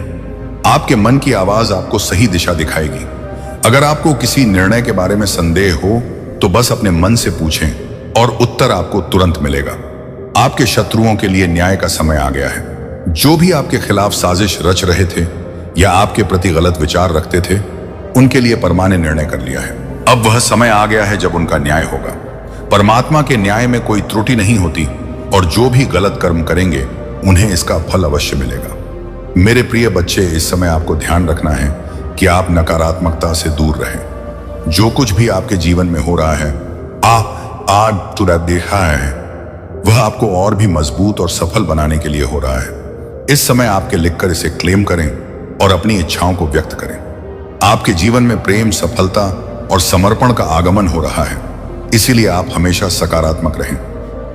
आपके मन की आवाज आपको सही दिशा दिखाएगी। अगर आपको किसी निर्णय के बारे में संदेह हो तो बस अपने मन से पूछें और उत्तर आपको तुरंत मिलेगा। आपके शत्रुओं के लिए न्याय का समय आ गया है। जो भी आपके खिलाफ साजिश रच रहे थे या आपके प्रति गलत विचार रखते थे, उनके लिए परमा ने निर्णय कर लिया है। अब वह समय आ गया है जब उनका न्याय होगा। परमात्मा के न्याय में कोई त्रुटि नहीं होती और जो भी गलत कर्म करेंगे उन्हें इसका फल अवश्य मिलेगा। मेरे प्रिय बच्चे, इस समय आपको ध्यान रखना है कि आप नकारात्मकता से दूर रहें। जो कुछ भी आपके जीवन में हो रहा है, आज तुरा देखा है, वह आपको और भी मजबूत और सफल बनाने के लिए हो रहा है। इस समय आपके लिखकर इसे क्लेम करें और अपनी इच्छाओं को व्यक्त करें। आपके जीवन में प्रेम, सफलता और समर्पण का आगमन हो रहा है, इसीलिए आप हमेशा सकारात्मक रहें।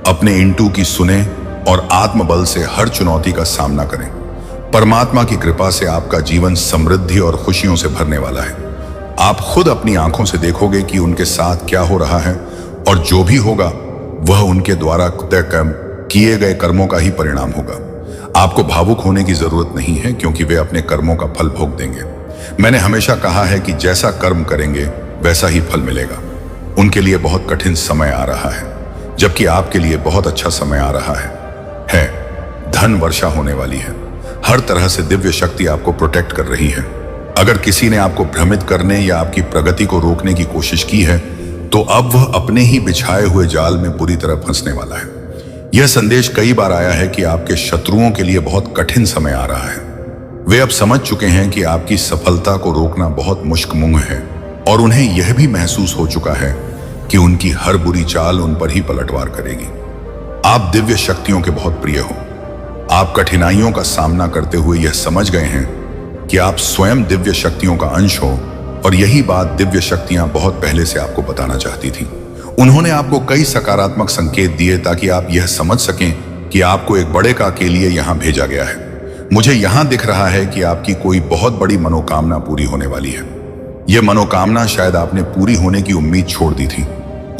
अपने इंटू की सुने और आत्मबल से हर चुनौती का सामना करें। परमात्मा की कृपा से आपका जीवन समृद्धि और खुशियों से भरने वाला है। आप खुद अपनी आंखों से देखोगे कि उनके साथ क्या हो रहा है और जो भी होगा वह उनके द्वारा किए गए कर्मों का ही परिणाम होगा। आपको भावुक होने की जरूरत नहीं है, क्योंकि वे अपने कर्मों का फल भोग देंगे। मैंने हमेशा कहा है कि जैसा कर्म करेंगे वैसा ही फल मिलेगा। उनके लिए बहुत कठिन समय आ रहा है, जबकि आपके लिए बहुत अच्छा समय आ रहा है। धन वर्षा होने वाली है। हर तरह से दिव्य शक्ति आपको प्रोटेक्ट कर रही है। अगर किसी ने आपको भ्रमित करने या आपकी प्रगति को रोकने की कोशिश की है, तो अब वह अपने ही बिछाए हुए जाल में बुरी तरह फंसने वाला है। यह संदेश कई बार आया है कि आपके शत्रुओं के लिए बहुत कठिन समय आ रहा है। वे अब समझ चुके हैं कि आपकी सफलता को रोकना बहुत मुश्किल है, और उन्हें यह भी महसूस हो चुका है कि उनकी हर बुरी चाल उन पर ही पलटवार करेगी। आप दिव्य शक्तियों के बहुत प्रिय हो। आप कठिनाइयों का सामना करते हुए यह समझ गए हैं कि आप स्वयं दिव्य शक्तियों का अंश हो, और यही बात दिव्य शक्तियां बहुत पहले से आपको बताना चाहती थी। उन्होंने आपको कई सकारात्मक संकेत दिए ताकि आप यह समझ सकें कि आपको एक बड़े काम के लिए यहां भेजा गया है। मुझे यहां दिख रहा है कि आपकी कोई बहुत बड़ी मनोकामना पूरी होने वाली है। यह मनोकामना शायद आपने पूरी होने की उम्मीद छोड़ दी थी,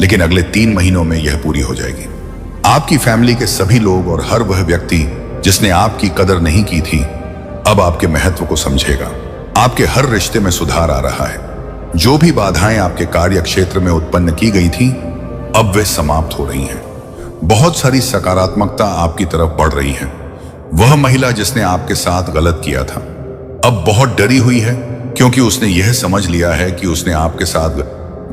लेकिन अगले 3 महीनों में यह पूरी हो जाएगी। आपकी फैमिली के सभी लोग और हर वह व्यक्ति जिसने आपकी कदर नहीं की थी, अब आपके महत्व को समझेगा। आपके हर रिश्ते में सुधार आ रहा है। जो भी बाधाएं आपके कार्य क्षेत्र में उत्पन्न की गई थी, अब वे समाप्त हो रही हैं। बहुत सारी सकारात्मकता आपकी तरफ बढ़ रही है। वह महिला जिसने आपके साथ गलत किया था, अब बहुत डरी हुई है, क्योंकि उसने यह समझ लिया है कि उसने आपके साथ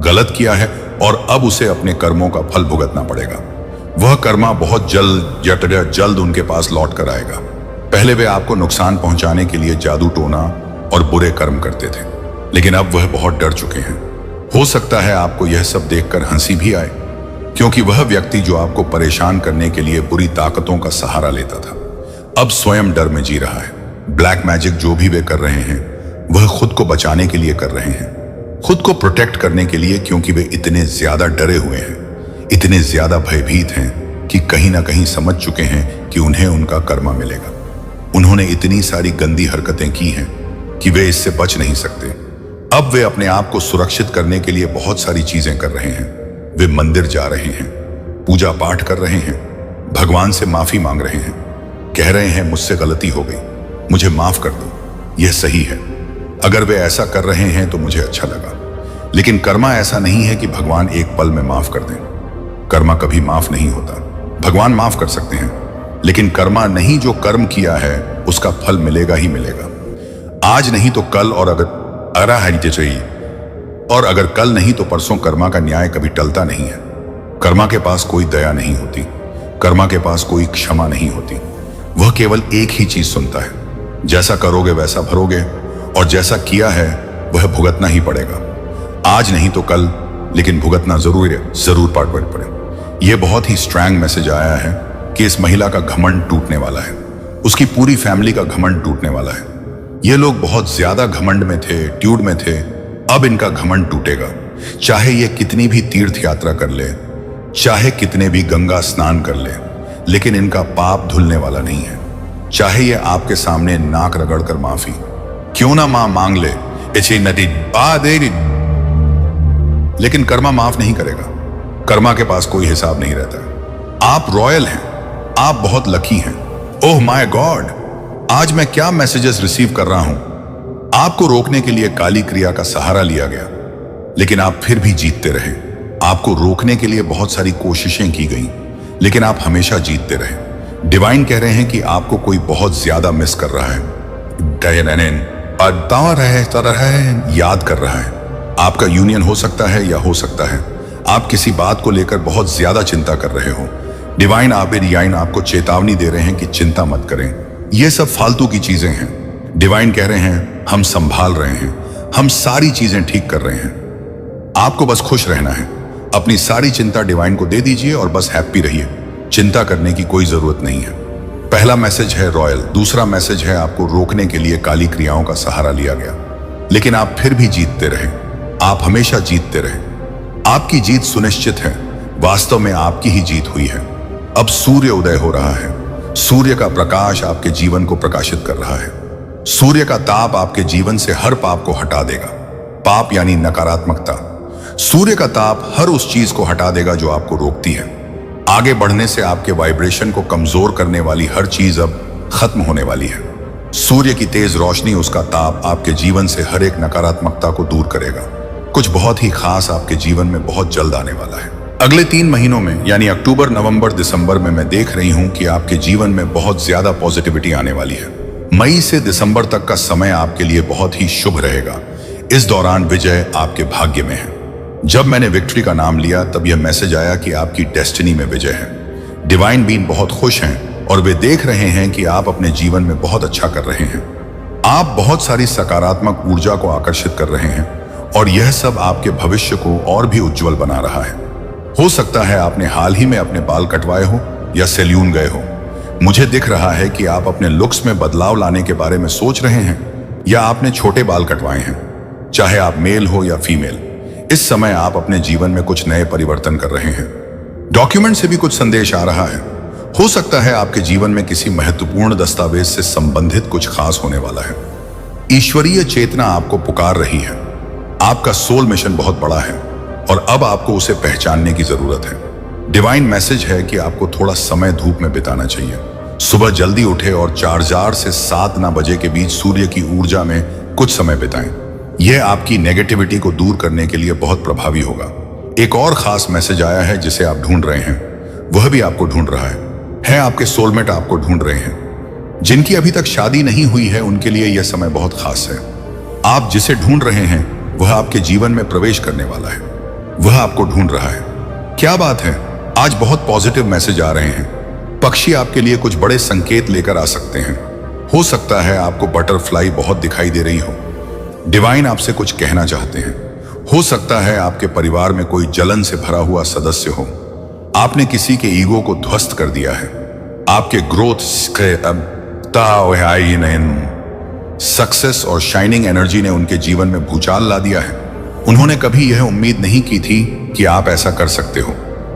गलत किया है और अब उसे अपने कर्मों का फल भुगतना पड़ेगा। वह कर्मा बहुत जल्द उनके पास लौट कर आएगा। पहले वे आपको नुकसान पहुंचाने के लिए जादू टोना और बुरे कर्म करते थे, लेकिन अब वह बहुत डर चुके हैं। हो सकता है आपको यह सब देखकर हंसी भी आए, क्योंकि वह व्यक्ति जो आपको परेशान करने के लिए बुरी ताकतों का सहारा लेता था, अब स्वयं डर में जी रहा है। ब्लैक मैजिक जो भी वे कर रहे हैं, वह खुद को बचाने के लिए कर रहे हैं, खुद को प्रोटेक्ट करने के लिए, क्योंकि वे इतने ज्यादा डरे हुए हैं, इतने ज्यादा भयभीत हैं कि कहीं ना कहीं समझ चुके हैं कि उन्हें उनका कर्मा मिलेगा। उन्होंने इतनी सारी गंदी हरकतें की हैं कि वे इससे बच नहीं सकते। अब वे अपने आप को सुरक्षित करने के लिए बहुत सारी चीजें कर रहे हैं। वे मंदिर जा रहे हैं, पूजा पाठ कर रहे हैं, भगवान से माफी मांग रहे हैं, कह रहे हैं मुझसे गलती हो गई, मुझे माफ कर दो, यह सही है। अगर वे ऐसा कर रहे हैं तो मुझे अच्छा लगा, लेकिन कर्मा ऐसा नहीं है कि भगवान एक पल में माफ कर दें। कर्मा कभी माफ नहीं होता। भगवान माफ कर सकते हैं, लेकिन कर्मा नहीं। जो कर्म किया है उसका फल मिलेगा ही मिलेगा, आज नहीं तो कल, और अगर कल नहीं तो परसों। कर्मा का न्याय कभी टलता नहीं है। कर्मा के पास कोई दया नहीं होती, कर्मा के पास कोई क्षमा नहीं होती। वह केवल एक ही चीज सुनता है, जैसा करोगे वैसा भरोगे, और जैसा किया है वह भुगतना ही पड़ेगा। आज नहीं तो कल, लेकिन भुगतना जरूर पड़े। यह बहुत ही स्ट्रॉन्ग मैसेज आया है कि इस महिला का घमंड टूटने वाला है, उसकी पूरी फैमिली का घमंड टूटने वाला है। ये लोग बहुत ज्यादा घमंड में थे, ट्यूड में थे, अब इनका घमंड टूटेगा। चाहे ये कितनी भी तीर्थ यात्रा कर ले, चाहे कितने भी गंगा स्नान कर ले, लेकिन इनका पाप धुलने वाला नहीं है। चाहे ये आपके सामने नाक रगड़कर माफी क्यों ना मांग ले, लेकिन कर्मा माफ नहीं करेगा। कर्मा के पास कोई हिसाब नहीं रहता। आप रॉयल हैं, आप बहुत लकी हैं। ओह माय गॉड, आज मैं क्या मैसेजेस रिसीव कर रहा हूं। आपको रोकने के लिए काली क्रिया का सहारा लिया गया, लेकिन आप फिर भी जीतते रहे। आपको रोकने के लिए बहुत सारी कोशिशें की गई, लेकिन आप हमेशा जीतते रहे। डिवाइन कह रहे हैं कि आपको कोई बहुत ज्यादा मिस कर रहा है, याद कर रहा है। आपका यूनियन हो सकता है या हो सकता है आप किसी बात को लेकर बहुत ज्यादा चिंता कर रहे हो। डिवाइन आपको चेतावनी दे रहे हैं कि चिंता मत करें, ये सब फालतू की चीजें हैं। डिवाइन कह रहे हैं हम संभाल रहे हैं, हम सारी चीजें ठीक कर रहे हैं। आपको बस खुश रहना है। अपनी सारी चिंता डिवाइन को दे दीजिए और बस हैप्पी रहिए। चिंता करने की कोई जरूरत नहीं है। पहला मैसेज है रॉयल। दूसरा मैसेज है आपको रोकने के लिए काली क्रियाओं का सहारा लिया गया, लेकिन आप फिर भी जीतते रहे। आप हमेशा जीतते रहे। आपकी जीत सुनिश्चित है। वास्तव में आपकी ही जीत हुई है। अब सूर्य उदय हो रहा है। सूर्य का प्रकाश आपके जीवन को प्रकाशित कर रहा है। सूर्य का ताप आपके जीवन से हर पाप को हटा देगा। पाप यानी नकारात्मकता। सूर्य का ताप हर उस चीज को हटा देगा जो आपको रोकती है। आगे बढ़ने से आपके वाइब्रेशन को कमजोर करने वाली हर चीज अब खत्म होने वाली है। सूर्य की तेज रोशनी, उसका ताप आपके जीवन से हर एक नकारात्मकता को दूर करेगा। कुछ बहुत ही खास आपके जीवन में बहुत जल्द आने वाला है। अगले 3 महीनों में यानी अक्टूबर, नवंबर, दिसंबर में मैं देख रही हूं कि आपके जीवन में बहुत ज्यादा पॉजिटिविटी आने वाली है। मई से दिसंबर तक का समय आपके लिए बहुत ही शुभ रहेगा। इस दौरान विजय आपके भाग्य में है। जब मैंने विक्ट्री का नाम लिया तब यह मैसेज आया कि आपकी डेस्टिनी में विजय है। डिवाइन बीइंग बहुत खुश हैं और वे देख रहे हैं कि आप अपने जीवन में बहुत अच्छा कर रहे हैं। आप बहुत सारी सकारात्मक ऊर्जा को आकर्षित कर रहे हैं और यह सब आपके भविष्य को और भी उज्जवल बना रहा है। हो सकता है आपने हाल ही में अपने बाल कटवाए हो या सैलून गए हो। मुझे दिख रहा है कि आप अपने लुक्स में बदलाव लाने के बारे में सोच रहे हैं या आपने छोटे बाल कटवाए हैं। चाहे आप मेल हो या फीमेल, इस समय आप अपने जीवन में कुछ नए परिवर्तन कर रहे हैं। डॉक्यूमेंट से भी कुछ संदेश आ रहा है। हो सकता है आपके जीवन में किसी महत्वपूर्ण दस्तावेज से संबंधित कुछ खास होने वाला है। ईश्वरीय चेतना आपको पुकार रही है। आपका सोल मिशन बहुत बड़ा है और अब आपको उसे पहचानने की जरूरत है। डिवाइन मैसेज है कि आपको थोड़ा समय धूप में बिताना चाहिए। सुबह जल्दी उठे और 4 से 7 बजे के बीच सूर्य की ऊर्जा में कुछ समय बिताएं। यह आपकी नेगेटिविटी को दूर करने के लिए बहुत प्रभावी होगा। एक और खास मैसेज आया है जिसे आप ढूंढ रहे हैं, वह भी आपको ढूंढ रहा है। आपके सोलमेट आपको ढूंढ रहे हैं। जिनकी अभी तक शादी नहीं हुई है उनके लिए यह समय बहुत खास है। आप जिसे ढूंढ रहे हैं वह आपके जीवन में प्रवेश करने वाला है। वह आपको ढूंढ रहा है। क्या बात है, आज बहुत पॉजिटिव मैसेज आ रहे हैं। पक्षी आपके लिए कुछ बड़े संकेत लेकर आ सकते हैं। हो सकता है आपको बटरफ्लाई बहुत दिखाई दे रही हो। डिवाइन आपसे कुछ कहना चाहते हैं। हो सकता है आपके परिवार में कोई जलन से भरा हुआ सदस्य हो। आपने किसी के ईगो को ध्वस्त कर दिया है। आपके ग्रोथ, सक्सेस और शाइनिंग एनर्जी ने उनके जीवन में भूचाल ला दिया है। उन्होंने कभी यह उम्मीद नहीं की थी कि आप ऐसा कर सकते हो।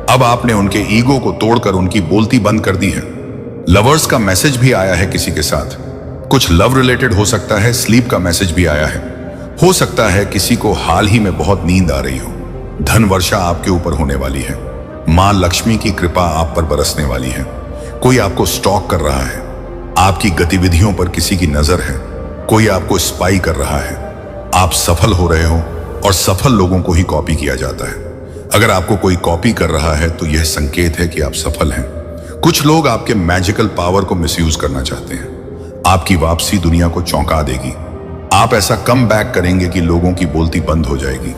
अब आपने उनके ईगो को तोड़कर उनकी बोलती बंद कर दी है। लवर्स का मैसेज भी आया है किसी के साथ। कुछ लव रिलेटेड हो सकता है। स्लीप का मैसेज भी आया है। हो सकता है किसी को हाल ही में बहुत नींद आ रही हो। धन वर्षा आपके ऊपर होने वाली है। मां लक्ष्मी की कृपा आप पर बरसने वाली है। कोई आपको स्टॉक कर रहा है। आपकी गतिविधियों पर किसी की नजर है। कोई आपको स्पाई कर रहा है। आप सफल हो रहे हो और सफल लोगों को ही कॉपी किया जाता है। अगर आपको कोई कॉपी कर रहा है तो यह संकेत है कि आप सफल हैं। कुछ लोग आपके मैजिकल पावर को मिसयूज करना चाहते हैं। आपकी वापसी दुनिया को चौंका देगी। आप ऐसा कम बैक करेंगे कि लोगों की बोलती बंद हो जाएगी।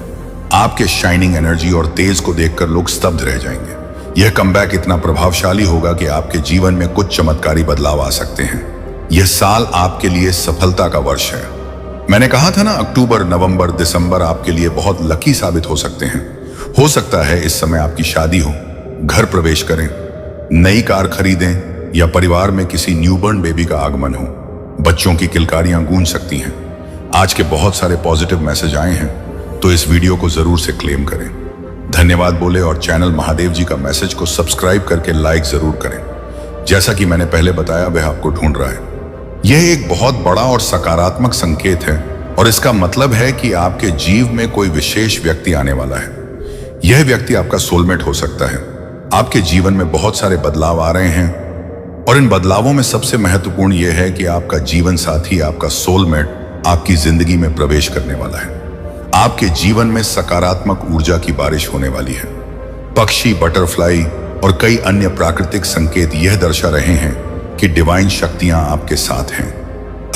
आपके शाइनिंग एनर्जी और तेज को देखकर लोग स्तब्ध रह जाएंगे। यह कमबैक इतना प्रभावशाली होगा कि आपके जीवन में कुछ चमत्कारी बदलाव आ सकते हैं। यह साल आपके लिए सफलता का वर्ष है। मैंने कहा था ना, अक्टूबर, नवंबर, दिसंबर आपके लिए बहुत लकी साबित हो सकते हैं। हो सकता है इस समय आपकी शादी हो, घर प्रवेश करें, नई कार खरीदें या परिवार में किसी न्यूबॉर्न बेबी का आगमन हो। बच्चों की किलकारियां गूंज सकती हैं। आज के बहुत सारे पॉजिटिव मैसेज आए हैं, तो इस वीडियो को जरूर से क्लेम करें। धन्यवाद बोले और चैनल महादेव जी का मैसेज को सब्सक्राइब करके लाइक जरूर करें। जैसा कि मैंने पहले बताया, वह आपको ढूंढ रहा है। यह एक बहुत बड़ा और सकारात्मक संकेत है और इसका मतलब है कि आपके जीव में कोई विशेष व्यक्ति आने वाला है। यह व्यक्ति आपका सोलमेट हो सकता है। आपके जीवन में बहुत सारे बदलाव आ रहे हैं और इन बदलावों में सबसे महत्वपूर्ण यह है कि आपका जीवन साथी, आपका सोलमेट आपकी जिंदगी में प्रवेश करने वाला है। आपके जीवन में सकारात्मक ऊर्जा की बारिश होने वाली है। पक्षी, बटरफ्लाई और कई अन्य प्राकृतिक संकेत यह दर्शा रहे हैं कि डिवाइन शक्तियां आपके साथ हैं।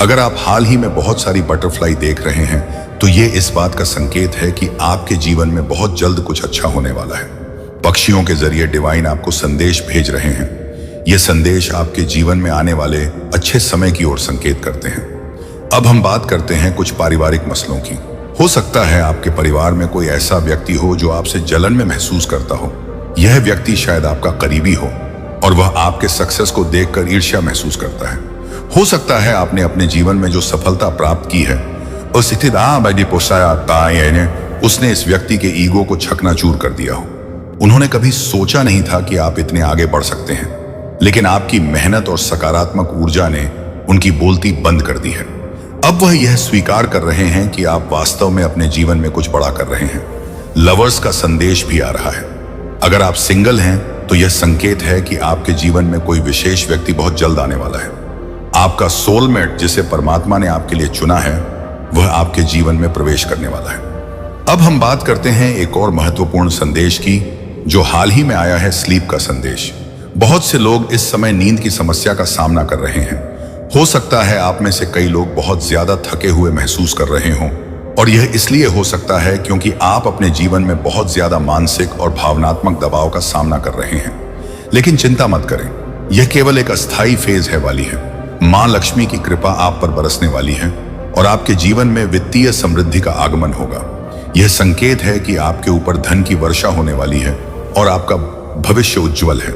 अगर आप हाल ही में बहुत सारी बटरफ्लाई देख रहे हैं तो यह इस बात का संकेत है कि आपके जीवन में बहुत जल्द कुछ अच्छा होने वाला है। पक्षियों के जरिए डिवाइन आपको संदेश भेज रहे हैं। यह संदेश आपके जीवन में आने वाले अच्छे समय की ओर संकेत करते हैं। अब हम बात करते हैं कुछ पारिवारिक मसलों की। हो सकता है आपके परिवार में कोई ऐसा व्यक्ति हो जो आपसे जलन में महसूस करता हो। यह व्यक्ति शायद आपका करीबी हो और वह आपके सक्सेस को देखकर ईर्ष्या महसूस करता है। हो सकता है आपने अपने जीवन में जो सफलता प्राप्त की है उसने इस व्यक्ति के ईगो को चकनाचूर कर दिया हो। उन्होंने कभी सोचा नहीं था कि आप इतने आगे बढ़ सकते हैं, लेकिन आपकी मेहनत और सकारात्मक ऊर्जा ने उनकी बोलती बंद कर दी है। अब वह यह स्वीकार कर रहे हैं कि आप वास्तव में अपने जीवन में कुछ बड़ा कर रहे हैं। लवर्स का संदेश भी आ रहा है। अगर आप सिंगल हैं तो यह संकेत है कि आपके जीवन में कोई विशेष व्यक्ति बहुत जल्द आने वाला है। आपका सोलमेट, जिसे परमात्मा ने आपके लिए चुना है, वह आपके जीवन में प्रवेश करने वाला है। अब हम बात करते हैं एक और महत्वपूर्ण संदेश की, जो हाल ही में आया है, स्लीप का संदेश। बहुत से लोग इस समय नींद की समस्या का सामना कर रहे हैं। हो सकता है आप में से कई लोग बहुत ज्यादा थके हुए महसूस कर रहे हों, और यह इसलिए हो सकता है क्योंकि आप अपने जीवन में बहुत ज्यादा मानसिक और भावनात्मक दबाव का सामना कर रहे हैं। लेकिन चिंता मत करें, यह केवल एक अस्थायी फेज है वाली है। मां लक्ष्मी की कृपा आप पर बरसने वाली है और आपके जीवन में वित्तीय समृद्धि का आगमन होगा। यह संकेत है कि आपके ऊपर धन की वर्षा होने वाली है और आपका भविष्य उज्जवल है।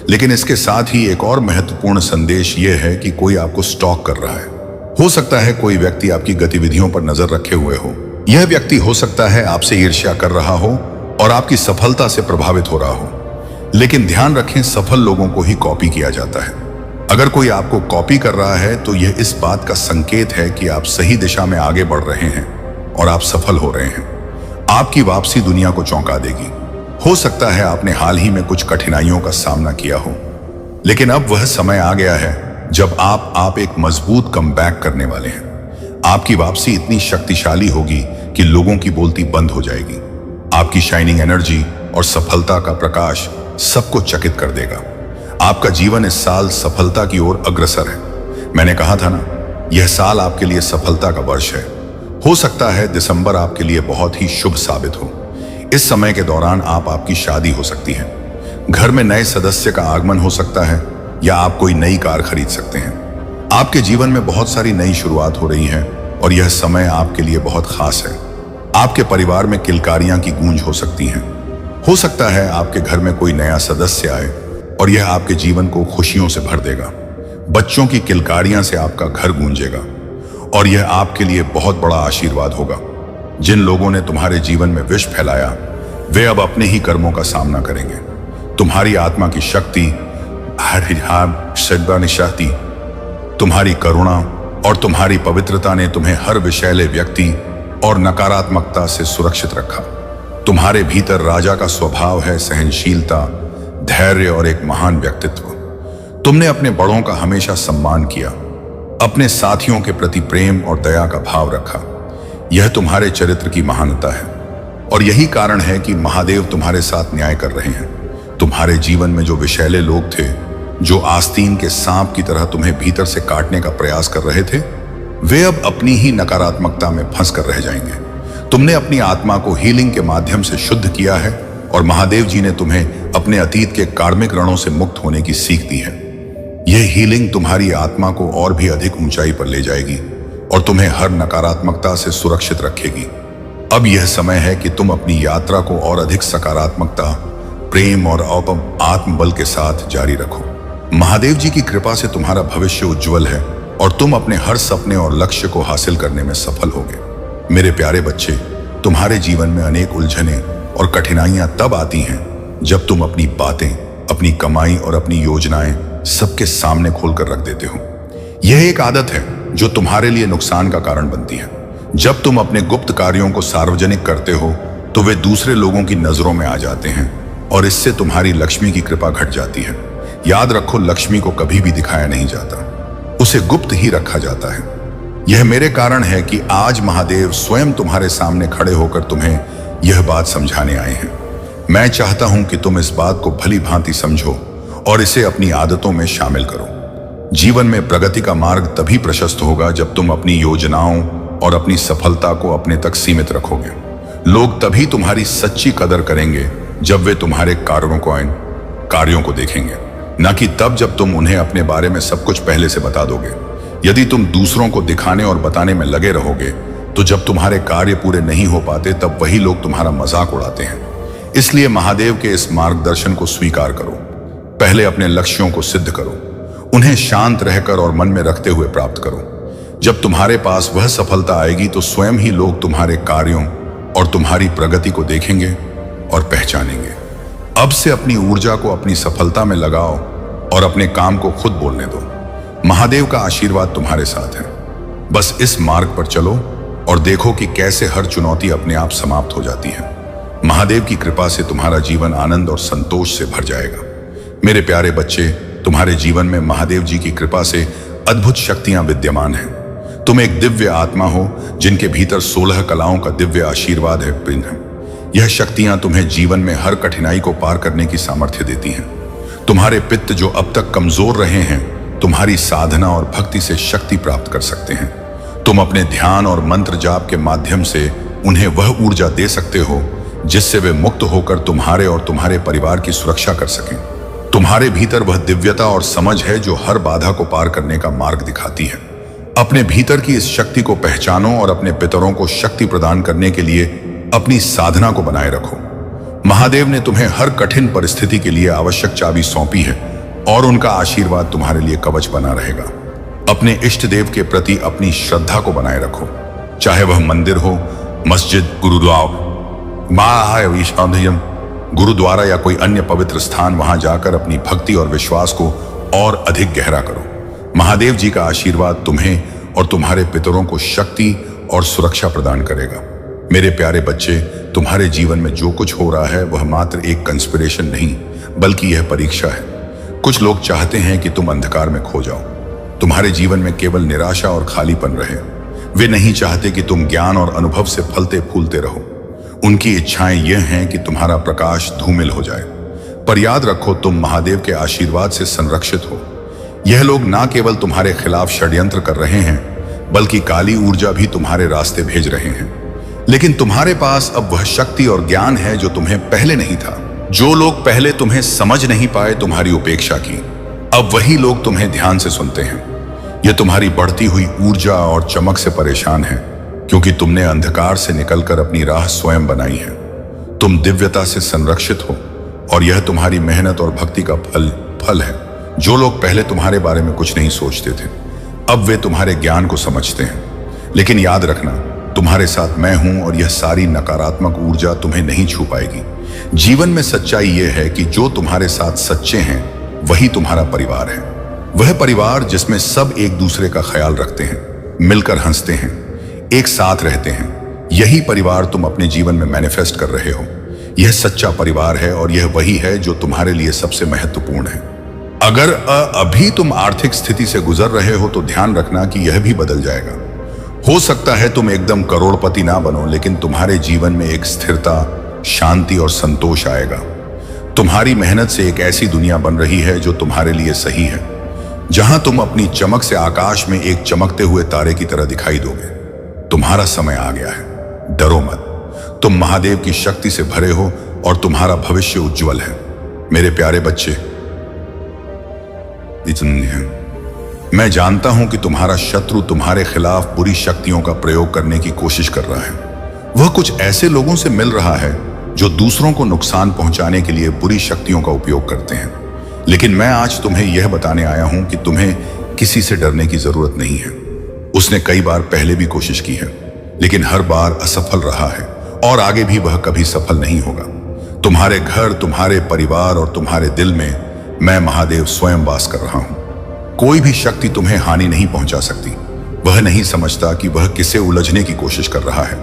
लेकिन इसके साथ ही एक और महत्वपूर्ण संदेश यह है कि कोई आपको स्टॉक कर रहा है। हो सकता है कोई व्यक्ति आपकी गतिविधियों पर नजर रखे हुए हो। यह व्यक्ति हो सकता है आपसे ईर्ष्या कर रहा हो और आपकी सफलता से प्रभावित हो रहा हो। लेकिन ध्यान रखें, सफल लोगों को ही कॉपी किया जाता है। अगर कोई आपको कॉपी कर रहा है तो यह इस बात का संकेत है कि आप सही दिशा में आगे बढ़ रहे हैं और आप सफल हो रहे हैं। आपकी वापसी दुनिया को चौंका देगी। हो सकता है आपने हाल ही में कुछ कठिनाइयों का सामना किया हो, लेकिन अब वह समय आ गया है जब आप एक मजबूत कमबैक करने वाले हैं। आपकी वापसी इतनी शक्तिशाली होगी कि लोगों की बोलती बंद हो जाएगी। आपकी शाइनिंग एनर्जी और सफलता का प्रकाश सबको चकित कर देगा। आपका जीवन इस साल सफलता की ओर अग्रसर है। मैंने कहा था ना, यह साल आपके लिए सफलता का वर्ष है। हो सकता है दिसंबर आपके लिए बहुत ही शुभ साबित हो। इस समय के दौरान आपकी शादी हो सकती है, घर में नए सदस्य का आगमन हो सकता है, या आप कोई नई कार खरीद सकते हैं। आपके जीवन में बहुत सारी नई शुरुआत हो रही है और यह समय आपके लिए बहुत खास है। आपके परिवार में किलकारियां की गूंज हो सकती हैं। हो सकता है आपके घर में कोई नया सदस्य आए और यह आपके जीवन को खुशियों से भर देगा। बच्चों की किलकारियां से आपका घर गूंजेगा और यह आपके लिए बहुत बड़ा आशीर्वाद होगा। जिन लोगों ने तुम्हारे जीवन में विष फैलाया, वे अब अपने ही कर्मों का सामना करेंगे। तुम्हारी आत्मा की शक्ति, शक्ति, तुम्हारी करुणा और तुम्हारी पवित्रता ने तुम्हें हर विषैले व्यक्ति और नकारात्मकता से सुरक्षित रखा। तुम्हारे भीतर राजा का स्वभाव है, सहनशीलता, धैर्य और एक महान व्यक्तित्व। तुमने अपने बड़ों का हमेशा सम्मान किया, अपने साथियों के प्रति प्रेम और दया का भाव रखा। यह तुम्हारे चरित्र की महानता है और यही कारण है कि महादेव तुम्हारे साथ न्याय कर रहे हैं। तुम्हारे जीवन में जो विषैले लोग थे, जो आस्तीन के सांप की तरह तुम्हें भीतर से काटने का प्रयास कर रहे थे, वे अब अपनी ही नकारात्मकता में फंस कर रह जाएंगे। तुमने अपनी आत्मा को हीलिंग के माध्यम से शुद्ध किया है और महादेव जी ने तुम्हें अपने अतीत के कार्मिक रणों से मुक्त होने की सीख दी है। यह हीलिंग तुम्हारी आत्मा को और भी अधिक ऊंचाई पर ले जाएगी और तुम्हें हर नकारात्मकता से सुरक्षित रखेगी। अब यह समय है कि तुम अपनी यात्रा को और अधिक सकारात्मकता, प्रेम और आत्मबल के साथ जारी रखो। महादेव जी की कृपा से तुम्हारा भविष्य उज्जवल है और तुम अपने हर सपने और लक्ष्य को हासिल करने में सफल होगे। मेरे प्यारे बच्चे, तुम्हारे जीवन में अनेक उलझनें और कठिनाइयां तब आती हैं जब तुम अपनी बातें, अपनी कमाई और अपनी योजनाएं सबके सामने खोलकर रख देते हो। यह एक आदत है जो तुम्हारे लिए नुकसान का कारण बनती है। जब तुम अपने गुप्त कार्यों को सार्वजनिक करते हो तो वे दूसरे लोगों की नजरों में आ जाते हैं और इससे तुम्हारी लक्ष्मी की कृपा घट जाती है। याद रखो, लक्ष्मी को कभी भी दिखाया नहीं जाता, उसे गुप्त ही रखा जाता है। यह मेरे कारण है कि आज महादेव स्वयं तुम्हारे सामने खड़े होकर तुम्हें यह बात समझाने आए हैं। मैं चाहता हूं कि तुम इस बात को भली भांति समझो और इसे अपनी आदतों में शामिल करो। जीवन में प्रगति का मार्ग तभी प्रशस्त होगा जब तुम अपनी योजनाओं और अपनी सफलता को अपने तक सीमित रखोगे। लोग तभी तुम्हारी सच्ची कदर करेंगे जब वे तुम्हारे कार्यों को देखेंगे, न कि तब जब तुम उन्हें अपने बारे में सब कुछ पहले से बता दोगे। यदि तुम दूसरों को दिखाने और बताने में लगे रहोगे तो जब तुम्हारे कार्य पूरे नहीं हो पाते तब वही लोग तुम्हारा मजाक उड़ाते हैं। इसलिए महादेव के इस मार्गदर्शन को स्वीकार करो। पहले अपने लक्ष्यों को सिद्ध करो, उन्हें शांत रहकर और मन में रखते हुए प्राप्त करो। जब तुम्हारे पास वह सफलता आएगी तो स्वयं ही लोग तुम्हारे कार्यों और तुम्हारी प्रगति को देखेंगे और पहचानेंगे। अब से अपनी ऊर्जा को अपनी सफलता में लगाओ और अपने काम को खुद बोलने दो। महादेव का आशीर्वाद तुम्हारे साथ है। बस इस मार्ग पर चलो और देखो कि कैसे हर चुनौती अपने आप समाप्त हो जाती है। महादेव की कृपा से तुम्हारा जीवन आनंद और संतोष से भर जाएगा। मेरे प्यारे बच्चे, तुम्हारे जीवन में महादेव जी की कृपा से अद्भुत शक्तियां विद्यमान हैं। तुम एक दिव्य आत्मा हो जिनके भीतर 16 कलाओं का दिव्य आशीर्वाद है। यह शक्तियां तुम्हें जीवन में हर कठिनाई को पार करने की सामर्थ्य देती हैं। तुम्हारे पित्त जो अब तक कमजोर रहे हैं, तुम्हारी साधना और भक्ति से शक्ति प्राप्त कर सकते हैं। तुम अपने ध्यान और मंत्र जाप के माध्यम से उन्हें वह ऊर्जा दे सकते हो जिससे वे मुक्त होकर तुम्हारे और तुम्हारे परिवार की सुरक्षा कर सकें। तुम्हारे भीतर वह दिव्यता और समझ है जो हर बाधा को पार करने का मार्ग दिखाती है। अपने भीतर की इस शक्ति को पहचानो और अपने पितरों को शक्ति प्रदान करने के लिए अपनी साधना को बनाए रखो। महादेव ने तुम्हें हर कठिन परिस्थिति के लिए आवश्यक चाबी सौंपी है और उनका आशीर्वाद तुम्हारे लिए कवच बना रहेगा। अपने इष्ट देव के प्रति अपनी श्रद्धा को बनाए रखो, चाहे वह मंदिर हो, मस्जिद, गुरुद्वारा या कोई अन्य पवित्र स्थान। वहां जाकर अपनी भक्ति और विश्वास को और अधिक गहरा करो। महादेव जी का आशीर्वाद तुम्हें और तुम्हारे पितरों को शक्ति और सुरक्षा प्रदान करेगा। मेरे प्यारे बच्चे, तुम्हारे जीवन में जो कुछ हो रहा है वह मात्र एक कंस्पिरेशन नहीं, बल्कि यह परीक्षा है। कुछ लोग चाहते हैं कि तुम अंधकार में खो जाओ, तुम्हारे जीवन में केवल निराशा और खालीपन रहे। वे नहीं चाहते कि तुम ज्ञान और अनुभव से फलते फूलते रहो। उनकी इच्छाएं यह हैं कि तुम्हारा प्रकाश धूमिल हो जाए। पर याद रखो, तुम महादेव के आशीर्वाद से संरक्षित हो। यह लोग ना केवल तुम्हारे खिलाफ षड्यंत्र कर रहे हैं, बल्कि काली ऊर्जा भी तुम्हारे रास्ते भेज रहे हैं। लेकिन तुम्हारे पास अब वह शक्ति और ज्ञान है जो तुम्हें पहले नहीं था। जो लोग पहले तुम्हें समझ नहीं पाए, तुम्हारी उपेक्षा की, अब वही लोग तुम्हें ध्यान से सुनते हैं। यह तुम्हारी बढ़ती हुई ऊर्जा और चमक से परेशान है, क्योंकि तुमने अंधकार से निकलकर अपनी राह स्वयं बनाई है। तुम दिव्यता से संरक्षित हो और यह तुम्हारी मेहनत और भक्ति का फल है। जो लोग पहले तुम्हारे बारे में कुछ नहीं सोचते थे, अब वे तुम्हारे ज्ञान को समझते हैं। लेकिन याद रखना, तुम्हारे साथ मैं हूं और यह सारी नकारात्मक ऊर्जा तुम्हें नहीं छू पाएगी। जीवन में सच्चाई यह है कि जो तुम्हारे साथ सच्चे हैं वही तुम्हारा परिवार है। वह परिवार जिसमें सब एक दूसरे का ख्याल रखते हैं, मिलकर हंसते हैं, एक साथ रहते हैं। यही परिवार तुम अपने जीवन में मैनिफेस्ट कर रहे हो। यह सच्चा परिवार है और यह वही है जो तुम्हारे लिए सबसे महत्वपूर्ण है। अगर अभी तुम आर्थिक स्थिति से गुजर रहे हो तो ध्यान रखना कि यह भी बदल जाएगा। हो सकता है तुम एकदम करोड़पति ना बनो, लेकिन तुम्हारे जीवन में एक स्थिरता, शांति और संतोष आएगा। तुम्हारी मेहनत से एक ऐसी दुनिया बन रही है जो तुम्हारे लिए सही है, जहां तुम अपनी चमक से आकाश में एक चमकते हुए तारे की तरह दिखाई दोगे। तुम्हारा समय आ गया है, डरो मत। तुम महादेव की शक्ति से भरे हो और तुम्हारा भविष्य उज्जवल है। मेरे प्यारे बच्चे, मैं जानता हूं कि तुम्हारा शत्रु तुम्हारे खिलाफ बुरी शक्तियों का प्रयोग करने की कोशिश कर रहा है। वह कुछ ऐसे लोगों से मिल रहा है जो दूसरों को नुकसान पहुंचाने के लिए बुरी शक्तियों का उपयोग करते हैं। लेकिन मैं आज तुम्हें यह बताने आया हूं कि तुम्हें किसी से डरने की जरूरत नहीं है। उसने कई बार पहले भी कोशिश की है, लेकिन हर बार असफल रहा है और आगे भी वह कभी सफल नहीं होगा। तुम्हारे घर, तुम्हारे परिवार और तुम्हारे दिल में मैं महादेव स्वयं वास कर रहा हूं। कोई भी शक्ति तुम्हें हानि नहीं पहुंचा सकती। वह नहीं समझता कि वह किसे उलझने की कोशिश कर रहा है।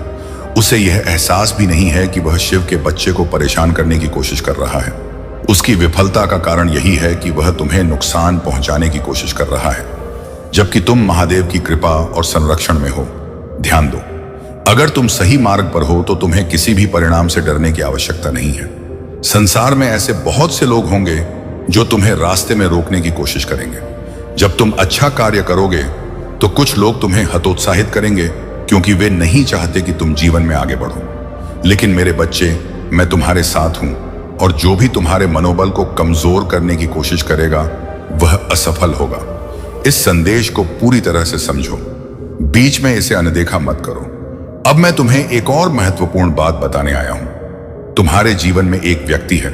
उसे यह एहसास भी नहीं है कि वह शिव के बच्चे को परेशान करने की कोशिश कर रहा है। उसकी विफलता का कारण यही है कि वह तुम्हें नुकसान पहुंचाने की कोशिश कर रहा है, जबकि तुम महादेव की कृपा और संरक्षण में हो। ध्यान दो, अगर तुम सही मार्ग पर हो तो तुम्हें किसी भी परिणाम से डरने की आवश्यकता नहीं है। संसार में ऐसे बहुत से लोग होंगे जो तुम्हें रास्ते में रोकने की कोशिश करेंगे। जब तुम अच्छा कार्य करोगे तो कुछ लोग तुम्हें हतोत्साहित करेंगे, क्योंकि वे नहीं चाहते कि तुम जीवन में आगे बढ़ो। लेकिन मेरे बच्चे, मैं तुम्हारे साथ हूं और जो भी तुम्हारे मनोबल को कमजोर करने की कोशिश करेगा वह असफल होगा। इस संदेश को पूरी तरह से समझो, बीच में इसे अनदेखा मत करो। अब मैं तुम्हें एक और महत्वपूर्ण बात बताने आया हूं। तुम्हारे जीवन में एक व्यक्ति है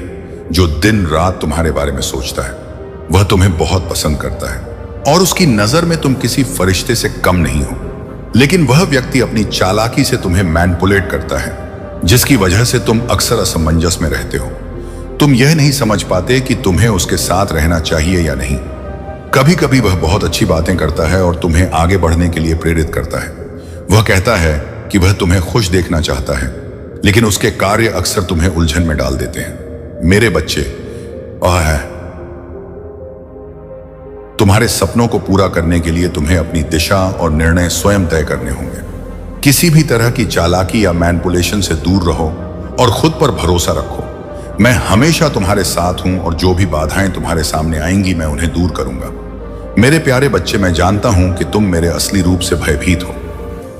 जो दिन रात तुम्हारे बारे में सोचता है। वह तुम्हें बहुत पसंद करता है और उसकी नजर में तुम किसी फरिश्ते से कम नहीं हो। लेकिन वह व्यक्ति अपनी चालाकी से तुम्हें मैनिपुलेट करता है, जिसकी वजह से तुम अक्सर असमंजस में रहते हो। तुम यह नहीं समझ पाते कि तुम्हें उसके साथ रहना चाहिए या नहीं। कभी कभी वह बहुत अच्छी बातें करता है और तुम्हें आगे बढ़ने के लिए प्रेरित करता है। वह कहता है कि वह तुम्हें खुश देखना चाहता है, लेकिन उसके कार्य अक्सर तुम्हें उलझन में डाल देते हैं। मेरे बच्चे, तुम्हारे सपनों को पूरा करने के लिए तुम्हें अपनी दिशा और निर्णय स्वयं तय करने होंगे। किसी भी तरह की चालाकी या मैनिपुलेशन से दूर रहो और खुद पर भरोसा रखो। मैं हमेशा तुम्हारे साथ हूं और जो भी बाधाएं तुम्हारे सामने आएंगी मैं उन्हें दूर करूंगा। मेरे प्यारे बच्चे, मैं जानता हूं कि तुम मेरे असली रूप से भयभीत हो।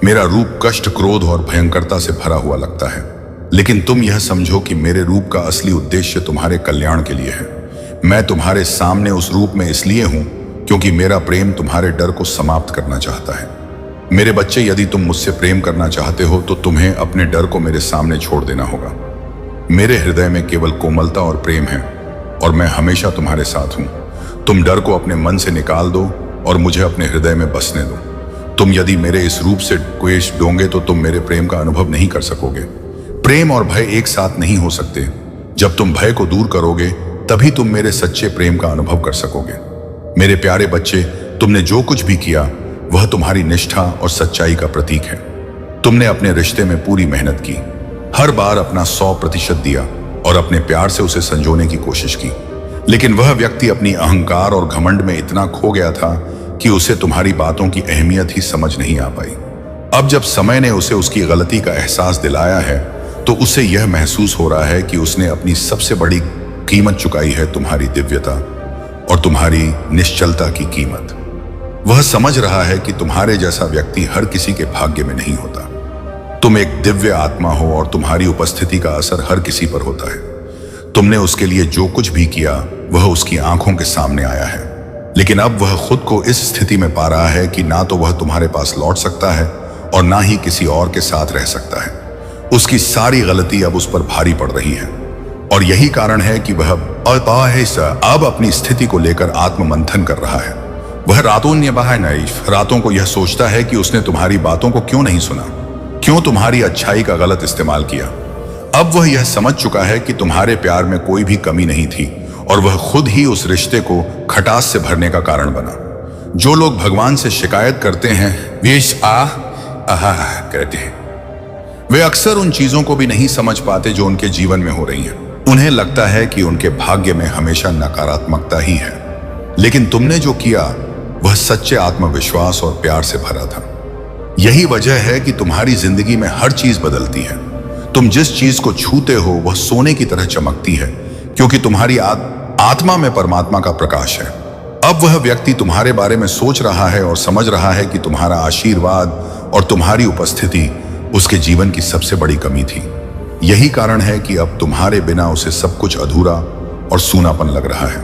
मेरा रूप कष्ट, क्रोध और भयंकरता से भरा हुआ लगता है, लेकिन तुम यह समझो कि मेरे रूप का असली उद्देश्य तुम्हारे कल्याण के लिए है। मैं तुम्हारे सामने उस रूप में इसलिए हूं क्योंकि मेरा प्रेम तुम्हारे डर को समाप्त करना चाहता है। मेरे बच्चे, यदि तुम मुझसे प्रेम करना चाहते हो तो तुम्हें अपने डर को मेरे सामने छोड़ देना होगा। मेरे हृदय में केवल कोमलता और प्रेम है और मैं हमेशा तुम्हारे साथ हूं। तुम डर को अपने मन से निकाल दो और मुझे अपने हृदय में बसने दो। तुम यदि मेरे इस रूप से द्वेष डोंगे तो तुम मेरे प्रेम का अनुभव नहीं कर सकोगे। प्रेम और भय एक साथ नहीं हो सकते। जब तुम भय को दूर करोगे तभी तुम मेरे सच्चे प्रेम का अनुभव कर सकोगे। मेरे प्यारे बच्चे, तुमने जो कुछ भी किया वह तुम्हारी निष्ठा और सच्चाई का प्रतीक है। तुमने अपने रिश्ते में पूरी मेहनत की, हर बार अपना 100% दिया और अपने प्यार से उसे संजोने की कोशिश की। लेकिन वह व्यक्ति अपनी अहंकार और घमंड में इतना खो गया था कि उसे तुम्हारी बातों की अहमियत ही समझ नहीं आ पाई। अब जब समय ने उसे उसकी गलती का एहसास दिलाया है तो उसे यह महसूस हो रहा है कि उसने अपनी सबसे बड़ी कीमत चुकाई है, तुम्हारी दिव्यता और तुम्हारी निश्चलता की कीमत। वह समझ रहा है कि तुम्हारे जैसा व्यक्ति हर किसी के भाग्य में नहीं होता। तुम एक दिव्य आत्मा हो और तुम्हारी उपस्थिति का असर हर किसी पर होता है। तुमने उसके लिए जो कुछ भी किया वह उसकी आंखों के सामने आया है, लेकिन अब वह खुद को इस स्थिति में पा रहा है कि ना तो वह तुम्हारे पास लौट सकता है और ना ही किसी और के साथ रह सकता है। उसकी सारी गलती अब उस पर भारी पड़ रही है और यही कारण है कि वह अब अपनी स्थिति को लेकर आत्ममंथन कर रहा है। वह रातों को यह सोचता है कि उसने तुम्हारी बातों को क्यों नहीं सुना, क्यों तुम्हारी अच्छाई का गलत इस्तेमाल किया। अब वह यह समझ चुका है कि तुम्हारे प्यार में कोई भी कमी नहीं थी और वह खुद ही उस रिश्ते को खटास से भरने का कारण बना। जो लोग भगवान से शिकायत करते हैं कहते हैं, वे अक्सर उन चीजों को भी नहीं समझ पाते जो उनके जीवन में हो रही हैं। उन्हें लगता है कि उनके भाग्य में हमेशा नकारात्मकता ही है, लेकिन तुमने जो किया वह सच्चे आत्मविश्वास और प्यार से भरा था। यही वजह है कि तुम्हारी जिंदगी में हर चीज बदलती है। तुम जिस चीज को छूते हो वह सोने की तरह चमकती है, क्योंकि तुम्हारी आत्मा में परमात्मा का प्रकाश है। अब वह व्यक्ति तुम्हारे बारे में सोच रहा है और समझ रहा है कि तुम्हारा आशीर्वाद और तुम्हारी उपस्थिति उसके जीवन की सबसे बड़ी कमी थी। यही कारण है कि अब तुम्हारे बिना उसे सब कुछ अधूरा और सूनापन लग रहा है।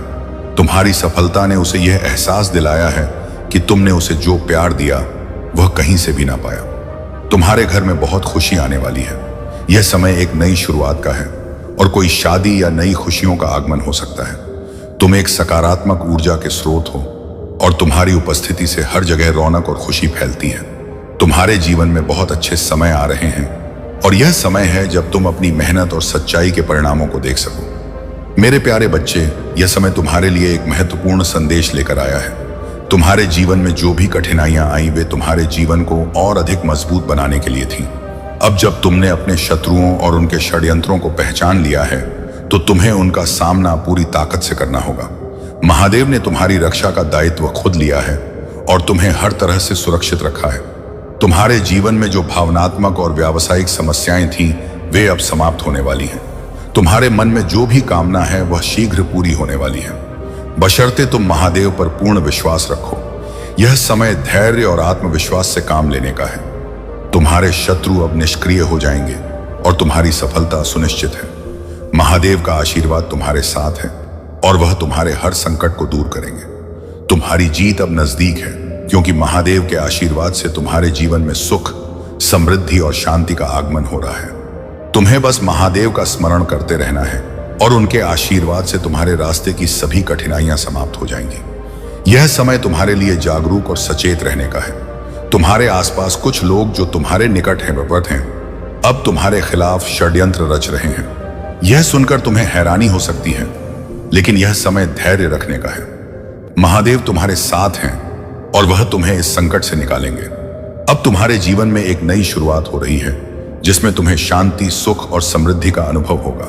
तुम्हारी सफलता ने उसे यह एहसास दिलाया है कि तुमने उसे जो प्यार दिया वह कहीं से भी ना पाया। तुम्हारे घर में बहुत खुशी आने वाली है। यह समय एक नई शुरुआत का है और कोई शादी या नई खुशियों का आगमन हो सकता है। तुम एक सकारात्मक ऊर्जा के स्रोत हो और तुम्हारी उपस्थिति से हर जगह रौनक और खुशी फैलती है। तुम्हारे जीवन में बहुत अच्छे समय आ रहे हैं और यह समय है जब तुम अपनी मेहनत और सच्चाई के परिणामों को देख सको। मेरे प्यारे बच्चे, यह समय तुम्हारे लिए एक महत्वपूर्ण संदेश लेकर आया है। तुम्हारे जीवन में जो भी कठिनाइयां आई वे तुम्हारे जीवन को और अधिक मजबूत बनाने के लिए थी। अब जब तुमने अपने शत्रुओं और उनके षड्यंत्रों को पहचान लिया है तो तुम्हें उनका सामना पूरी ताकत से करना होगा। महादेव ने तुम्हारी रक्षा का दायित्व खुद लिया है और तुम्हें हर तरह से सुरक्षित रखा है। तुम्हारे जीवन में जो भावनात्मक और व्यावसायिक समस्याएं थीं वे अब समाप्त होने वाली हैं। तुम्हारे मन में जो भी कामना है वह शीघ्र पूरी होने वाली है, बशर्ते तुम महादेव पर पूर्ण विश्वास रखो। यह समय धैर्य और आत्मविश्वास से काम लेने का है। तुम्हारे शत्रु अब निष्क्रिय हो जाएंगे और तुम्हारी सफलता सुनिश्चित है। महादेव का आशीर्वाद तुम्हारे साथ है और वह तुम्हारे हर संकट को दूर करेंगे। तुम्हारी जीत अब नजदीक है, क्योंकि महादेव के आशीर्वाद से तुम्हारे जीवन में सुख, समृद्धि और शांति का आगमन हो रहा है। तुम्हें बस महादेव का स्मरण करते रहना है और उनके आशीर्वाद से तुम्हारे रास्ते की सभी कठिनाइयां समाप्त हो जाएंगी। यह समय तुम्हारे लिए जागरूक और सचेत रहने का है। तुम्हारे आसपास कुछ लोग जो तुम्हारे निकट हैं अब तुम्हारे खिलाफ षड्यंत्र रच रहे हैं। यह सुनकर तुम्हें हैरानी हो सकती है, लेकिन यह समय धैर्य रखने का है। महादेव तुम्हारे साथ हैं और वह तुम्हें इस संकट से निकालेंगे। अब तुम्हारे जीवन में एक नई शुरुआत हो रही है जिसमें तुम्हें शांति, सुख और समृद्धि का अनुभव होगा।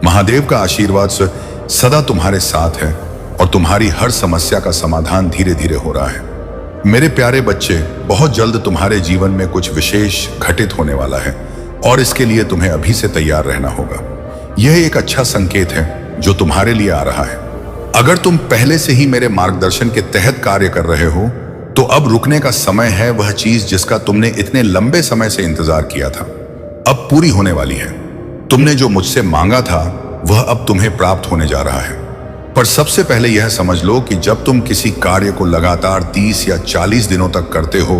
महादेव का आशीर्वाद से सदा तुम्हारे साथ है और तुम्हारी हर समस्या का समाधान धीरे धीरे हो रहा है। मेरे प्यारे बच्चे, बहुत जल्द तुम्हारे जीवन में कुछ विशेष घटित होने वाला है और इसके लिए तुम्हें अभी से तैयार रहना होगा। यह एक अच्छा संकेत है जो तुम्हारे लिए आ रहा है। अगर तुम पहले से ही मेरे मार्गदर्शन के तहत कार्य कर रहे हो तो अब रुकने का समय है। वह चीज जिसका तुमने इतने लंबे समय से इंतजार किया था अब पूरी होने वाली है। तुमने जो मुझसे मांगा था वह अब तुम्हें प्राप्त होने जा रहा है। पर सबसे पहले यह समझ लो कि जब तुम किसी कार्य को लगातार 30 या 40 दिनों तक करते हो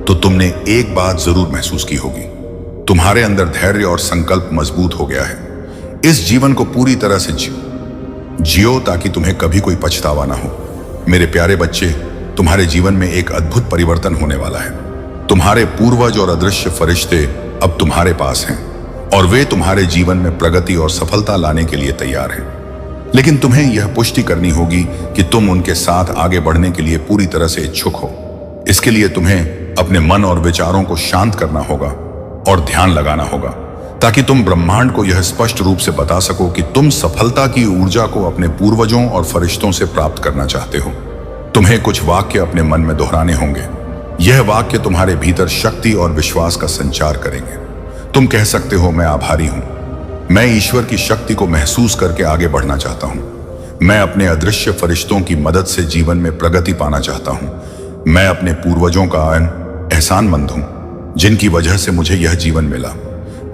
तो तुमने एक बात जरूर महसूस की होगी। तुम्हारे अंदर धैर्य और संकल्प मजबूत हो गया है। इस जीवन को पूरी तरह से जियो ताकि तुम्हें कभी कोई पछतावा ना हो। मेरे प्यारे बच्चे, तुम्हारे जीवन में एक अद्भुत परिवर्तन होने वाला है। तुम्हारे पूर्वज और अदृश्य फरिश्ते अब तुम्हारे पास हैं और वे तुम्हारे जीवन में प्रगति और सफलता लाने के लिए तैयार हैं। लेकिन तुम्हें यह पुष्टि करनी होगी कि तुम उनके साथ आगे बढ़ने के लिए पूरी तरह से इच्छुक हो। इसके लिए तुम्हें अपने मन और विचारों को शांत करना होगा और ध्यान लगाना होगा ताकि तुम ब्रह्मांड को यह स्पष्ट रूप से बता सको कि तुम सफलता की ऊर्जा को अपने पूर्वजों और फरिश्तों से प्राप्त करना चाहते हो। तुम्हें कुछ वाक्य अपने मन में दोहराने होंगे। यह वाक्य तुम्हारे भीतर शक्ति और विश्वास का संचार करेंगे। तुम कह सकते हो, मैं आभारी हूं, मैं ईश्वर की शक्ति को महसूस करके आगे बढ़ना चाहता हूं। मैं अपने अदृश्य फरिश्तों की मदद से जीवन में प्रगति पाना चाहता हूं। मैं अपने पूर्वजों का एहसानमंद हूं जिनकी वजह से मुझे यह जीवन मिला।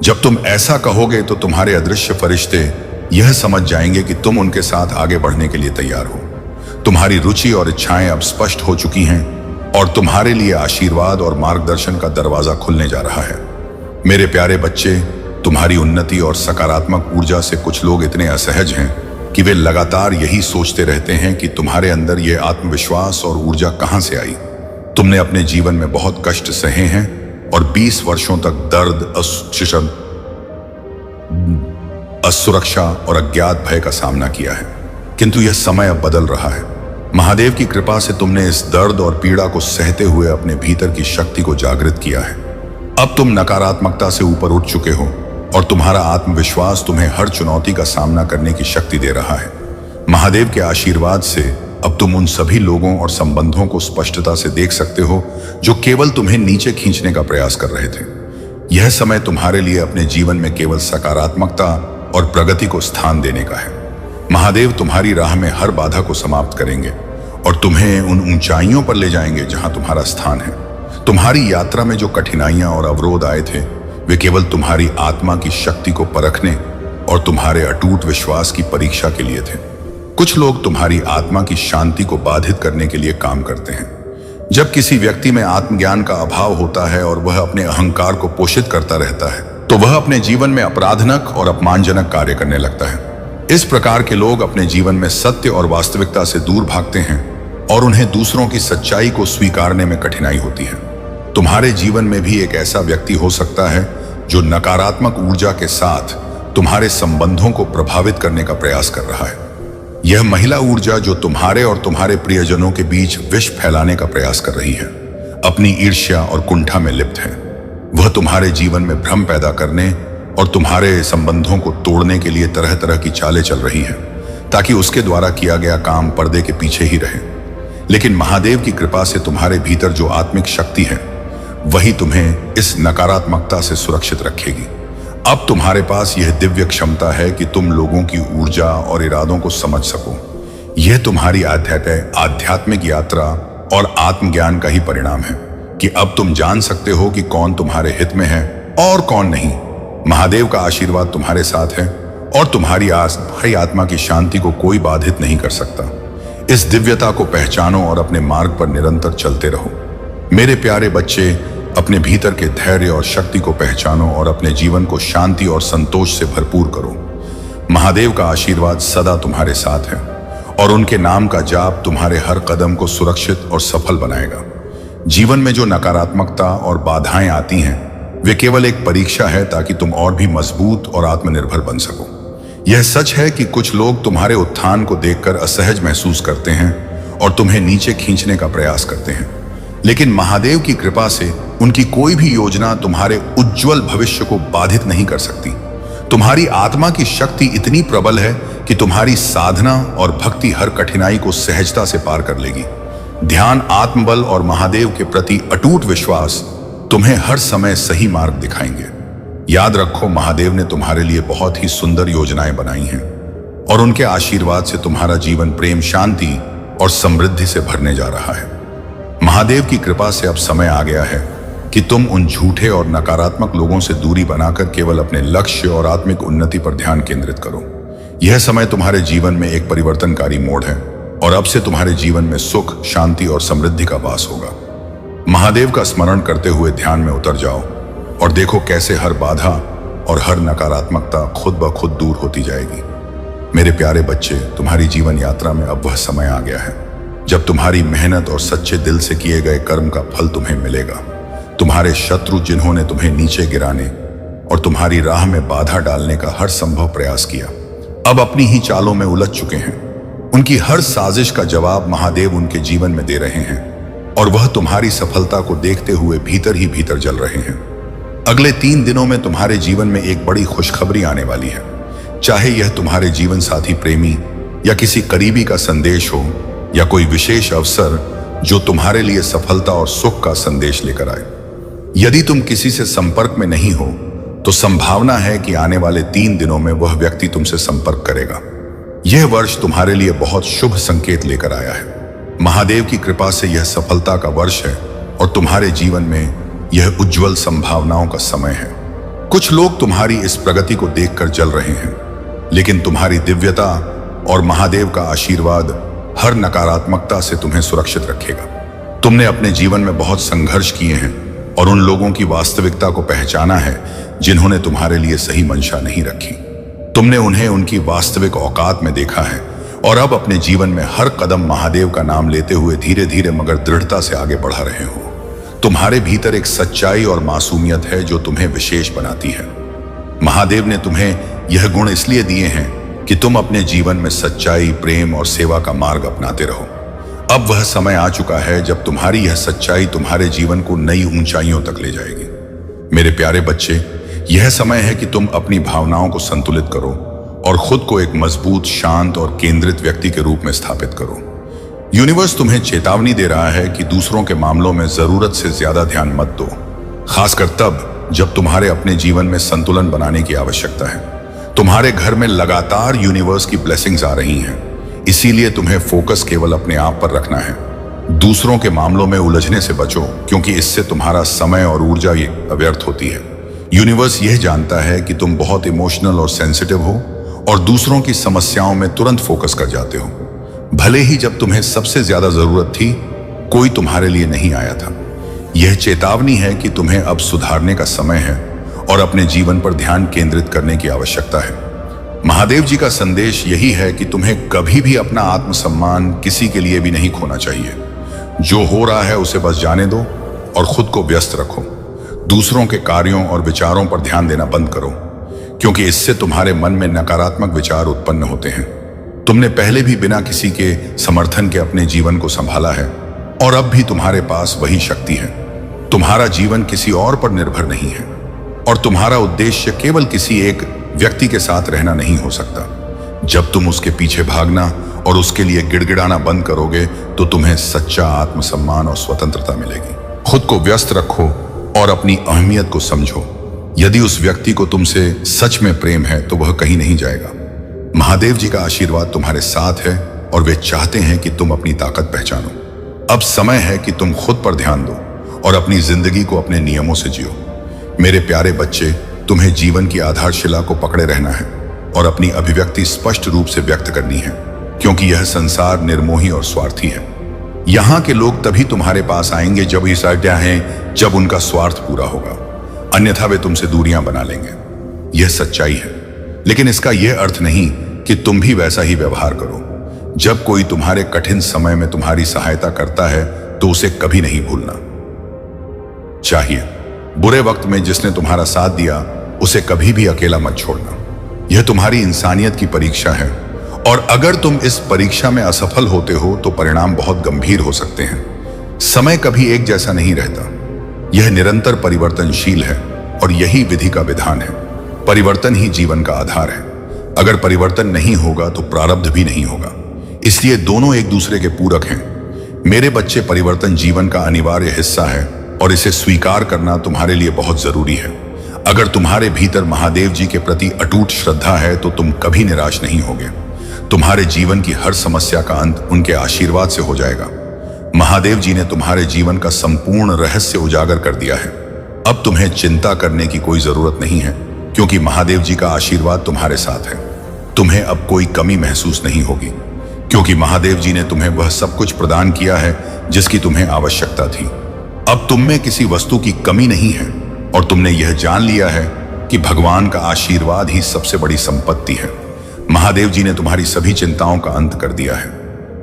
जब तुम ऐसा कहोगे तो तुम्हारे अदृश्य फरिश्ते यह समझ जाएंगे कि तुम उनके साथ आगे बढ़ने के लिए तैयार हो। तुम्हारी रुचि और इच्छाएं अब स्पष्ट हो चुकी हैं और तुम्हारे लिए आशीर्वाद और मार्गदर्शन का दरवाजा खुलने जा रहा है। मेरे प्यारे बच्चे, तुम्हारी उन्नति और सकारात्मक ऊर्जा से कुछ लोग इतने असहज हैं कि वे लगातार यही सोचते रहते हैं कि तुम्हारे अंदर यह आत्मविश्वास और ऊर्जा कहां से आई। तुमने अपने जीवन में बहुत कष्ट सहे हैं और 20 वर्षों तक दर्द, असुरक्षा और अज्ञात भय का सामना किया है, किंतु यह समय अब बदल रहा है। महादेव की कृपा से तुमने इस दर्द और पीड़ा को सहते हुए अपने भीतर की शक्ति को जागृत किया है। अब तुम नकारात्मकता से ऊपर उठ चुके हो और तुम्हारा आत्मविश्वास तुम्हें हर चुनौती का सामना करने की शक्ति दे रहा है। महादेव के आशीर्वाद से अब तुम उन सभी लोगों और संबंधों को स्पष्टता से देख सकते हो जो केवल तुम्हें नीचे खींचने का प्रयास कर रहे थे। यह समय तुम्हारे लिए अपने जीवन में केवल सकारात्मकता और प्रगति को स्थान देने का है। महादेव तुम्हारी राह में हर बाधा को समाप्त करेंगे और तुम्हें उन ऊंचाइयों पर ले जाएंगे जहां तुम्हारा स्थान है। तुम्हारी यात्रा में जो कठिनाइयां और अवरोध आए थे वे केवल तुम्हारी आत्मा की शक्ति को परखने और तुम्हारे अटूट विश्वास की परीक्षा के लिए थे। कुछ लोग तुम्हारी आत्मा की शांति को बाधित करने के लिए काम करते हैं। जब किसी व्यक्ति में आत्मज्ञान का अभाव होता है और वह अपने अहंकार को पोषित करता रहता है तो वह अपने जीवन में अपराधनक और अपमानजनक कार्य करने लगता है। इस प्रकार के लोग अपने जीवन में सत्य और वास्तविकता से दूर भागते हैं और उन्हें दूसरों की सच्चाई को स्वीकारने में कठिनाई होती है। तुम्हारे जीवन में भी एक ऐसा व्यक्ति हो सकता है जो नकारात्मक ऊर्जा के साथ तुम्हारे संबंधों को प्रभावित करने का प्रयास कर रहा है। यह महिला ऊर्जा जो तुम्हारे और तुम्हारे प्रियजनों के बीच विष फैलाने का प्रयास कर रही है, अपनी ईर्ष्या और कुंठा में लिप्त है। वह तुम्हारे जीवन में भ्रम पैदा करने और तुम्हारे संबंधों को तोड़ने के लिए तरह तरह की चालें चल रही है ताकि उसके द्वारा किया गया काम पर्दे के पीछे ही रहे। लेकिन महादेव की कृपा से तुम्हारे भीतर जो आत्मिक शक्ति है वही तुम्हें इस नकारात्मकता से सुरक्षित रखेगी। अब तुम्हारे पास यह दिव्य क्षमता है कि तुम लोगों की ऊर्जा और इरादों को समझ सको। यह तुम्हारी आध्यात्मिक यात्रा और आत्मज्ञान का ही परिणाम है कि अब तुम जान सकते हो कि कौन तुम्हारे हित में है और कौन नहीं। महादेव का आशीर्वाद तुम्हारे साथ है और तुम्हारी आत्मा की शांति को कोई बाधित नहीं कर सकता। इस दिव्यता को पहचानो और अपने मार्ग पर निरंतर चलते रहो। मेरे प्यारे बच्चे, अपने भीतर के धैर्य और शक्ति को पहचानो और अपने जीवन को शांति और संतोष से भरपूर करो। महादेव का आशीर्वाद सदा तुम्हारे साथ है और उनके नाम का जाप तुम्हारे हर कदम को सुरक्षित और सफल बनाएगा। जीवन में जो नकारात्मकता और बाधाएं आती हैं वे केवल एक परीक्षा है ताकि तुम और भी मजबूत और आत्मनिर्भर बन सको। यह सच है कि कुछ लोग तुम्हारे उत्थान को देखकर असहज महसूस करते हैं और तुम्हें नीचे खींचने का प्रयास करते हैं, लेकिन महादेव की कृपा से उनकी कोई भी योजना तुम्हारे उज्जवल भविष्य को बाधित नहीं कर सकती। तुम्हारी आत्मा की शक्ति इतनी प्रबल है कि तुम्हारी साधना और भक्ति हर कठिनाई को सहजता से पार कर लेगी। ध्यान, आत्मबल और महादेव के प्रति अटूट विश्वास तुम्हें हर समय सही मार्ग दिखाएंगे। याद रखो, महादेव ने तुम्हारे लिए बहुत ही सुंदर योजनाएं बनाई हैं और उनके आशीर्वाद से तुम्हारा जीवन प्रेम, शांति और समृद्धि से भरने जा रहा है। महादेव की कृपा से अब समय आ गया है कि तुम उन झूठे और नकारात्मक लोगों से दूरी बनाकर केवल अपने लक्ष्य और आत्मिक उन्नति पर ध्यान केंद्रित करो। यह समय तुम्हारे जीवन में एक परिवर्तनकारी मोड़ है और अब से तुम्हारे जीवन में सुख, शांति और समृद्धि का वास होगा। महादेव का स्मरण करते हुए ध्यान में उतर जाओ और देखो कैसे हर बाधा और हर नकारात्मकता खुद ब खुद दूर होती जाएगी। मेरे प्यारे बच्चे, तुम्हारी जीवन यात्रा में अब वह समय आ गया है जब तुम्हारी मेहनत और सच्चे दिल से किए गए कर्म का फल तुम्हें मिलेगा। तुम्हारे शत्रु, जिन्होंने तुम्हें नीचे गिराने और तुम्हारी राह में बाधा डालने का हर संभव प्रयास किया, अब अपनी ही चालों में उलझ चुके हैं। उनकी हर साजिश का जवाब महादेव उनके जीवन में दे रहे हैं और वह तुम्हारी सफलता को देखते हुए भीतर ही भीतर जल रहे हैं। अगले 3 दिनों में तुम्हारे जीवन में एक बड़ी खुशखबरी आने वाली है। चाहे यह तुम्हारे जीवन साथी, प्रेमी या किसी करीबी का संदेश हो या कोई विशेष अवसर जो तुम्हारे लिए सफलता और सुख का संदेश लेकर आए। यदि तुम किसी से संपर्क में नहीं हो तो संभावना है कि आने वाले 3 दिनों में वह व्यक्ति तुमसे संपर्क करेगा। यह वर्ष तुम्हारे लिए बहुत शुभ संकेत लेकर आया है। महादेव की कृपा से यह सफलता का वर्ष है और तुम्हारे जीवन में यह उज्जवल संभावनाओं का समय है। कुछ लोग तुम्हारी इस प्रगति को देखकर जल रहे हैं, लेकिन तुम्हारी दिव्यता और महादेव का आशीर्वाद हर नकारात्मकता से तुम्हें सुरक्षित रखेगा। तुमने अपने जीवन में बहुत संघर्ष किए हैं और उन लोगों की वास्तविकता को पहचाना है जिन्होंने तुम्हारे लिए सही मंशा नहीं रखी। तुमने उन्हें उनकी वास्तविक औकात में देखा है और अब अपने जीवन में हर कदम महादेव का नाम लेते हुए धीरे धीरे मगर दृढ़ता से आगे बढ़ा रहे हो। तुम्हारे भीतर एक सच्चाई और मासूमियत है जो तुम्हें विशेष बनाती है। महादेव ने तुम्हें यह गुण इसलिए दिए हैं कि तुम अपने जीवन में सच्चाई, प्रेम और सेवा का मार्ग अपनाते रहो। अब वह समय आ चुका है जब तुम्हारी यह सच्चाई तुम्हारे जीवन को नई ऊंचाइयों तक ले जाएगी। मेरे प्यारे बच्चे, यह समय है कि तुम अपनी भावनाओं को संतुलित करो और खुद को एक मजबूत, शांत और केंद्रित व्यक्ति के रूप में स्थापित करो। यूनिवर्स तुम्हें चेतावनी दे रहा है कि दूसरों के मामलों में जरूरत से ज्यादा ध्यान मत दो, खासकर तब जब तुम्हारे अपने जीवन में संतुलन बनाने की आवश्यकता है। तुम्हारे घर में लगातार यूनिवर्स की ब्लेसिंग्स आ रही हैं, इसीलिए तुम्हें फोकस केवल अपने आप पर रखना है। दूसरों के मामलों में उलझने से बचो, क्योंकि इससे तुम्हारा समय और ऊर्जा व्यर्थ होती है। यूनिवर्स यह जानता है कि तुम बहुत इमोशनल और सेंसिटिव हो और दूसरों की समस्याओं में तुरंत फोकस कर जाते हो, भले ही जब तुम्हें सबसे ज्यादा जरूरत थी कोई तुम्हारे लिए नहीं आया था। यह चेतावनी है कि तुम्हें अब सुधारने का समय है और अपने जीवन पर ध्यान केंद्रित करने की आवश्यकता है। महादेव जी का संदेश यही है कि तुम्हें कभी भी अपना आत्मसम्मान किसी के लिए भी नहीं खोना चाहिए। जो हो रहा है उसे बस जाने दो और खुद को व्यस्त रखो। दूसरों के कार्यों और विचारों पर ध्यान देना बंद करो, क्योंकि इससे तुम्हारे मन में नकारात्मक विचार उत्पन्न होते हैं। तुमने पहले भी बिना किसी के समर्थन के अपने जीवन को संभाला है और अब भी तुम्हारे पास वही शक्ति है। तुम्हारा जीवन किसी और पर निर्भर नहीं है और तुम्हारा उद्देश्य केवल किसी एक व्यक्ति के साथ रहना नहीं हो सकता। जब तुम उसके पीछे भागना और उसके लिए गिड़गिड़ाना बंद करोगे तो तुम्हें सच्चा आत्मसम्मान और स्वतंत्रता मिलेगी। खुद को व्यस्त रखो और अपनी अहमियत को समझो। यदि उस व्यक्ति को तुमसे सच में प्रेम है तो वह कहीं नहीं जाएगा। महादेव जी का आशीर्वाद तुम्हारे साथ है और वे चाहते हैं कि तुम अपनी ताकत पहचानो। अब समय है कि तुम खुद पर ध्यान दो और अपनी जिंदगी को अपने नियमों से जियो। मेरे प्यारे बच्चे, तुम्हें जीवन की आधारशिला को पकड़े रहना है और अपनी अभिव्यक्ति स्पष्ट रूप से व्यक्त करनी है, क्योंकि यह संसार निर्मोही और स्वार्थी है। यहाँ के लोग तभी तुम्हारे पास आएंगे जब जब उनका स्वार्थ पूरा होगा, अन्यथा वे तुमसे दूरियां बना लेंगे। यह सच्चाई है, लेकिन इसका यह अर्थ नहीं कि तुम भी वैसा ही व्यवहार करो। जब कोई तुम्हारे कठिन समय में तुम्हारी सहायता करता है तो उसे कभी नहीं भूलना चाहिए। बुरे वक्त में जिसने तुम्हारा साथ दिया उसे कभी भी अकेला मत छोड़ना। यह तुम्हारी इंसानियत की परीक्षा है और अगर तुम इस परीक्षा में असफल होते हो तो परिणाम बहुत गंभीर हो सकते हैं। समय कभी एक जैसा नहीं रहता, यह निरंतर परिवर्तनशील है और यही विधि का विधान है। परिवर्तन ही जीवन का आधार है। अगर परिवर्तन नहीं होगा तो प्रारब्ध भी नहीं होगा, इसलिए दोनों एक दूसरे के पूरक हैं। मेरे बच्चे, परिवर्तन जीवन का अनिवार्य हिस्सा है और इसे स्वीकार करना तुम्हारे लिए बहुत जरूरी है। अगर तुम्हारे भीतर महादेव जी के प्रति अटूट श्रद्धा है तो तुम कभी निराश नहीं होगे। तुम्हारे जीवन की हर समस्या का अंत उनके आशीर्वाद से हो जाएगा। महादेव जी ने तुम्हारे जीवन का संपूर्ण रहस्य उजागर कर दिया है। अब तुम्हें चिंता करने की कोई जरूरत नहीं है, क्योंकि महादेव जी का आशीर्वाद तुम्हारे साथ है। तुम्हें अब कोई कमी महसूस नहीं होगी, क्योंकि महादेव जी ने तुम्हें वह सब कुछ प्रदान किया है जिसकी तुम्हें आवश्यकता थी। अब तुम में किसी वस्तु की कमी नहीं है और तुमने यह जान लिया है कि भगवान का आशीर्वाद ही सबसे बड़ी संपत्ति है। महादेव जी ने तुम्हारी सभी चिंताओं का अंत कर दिया है।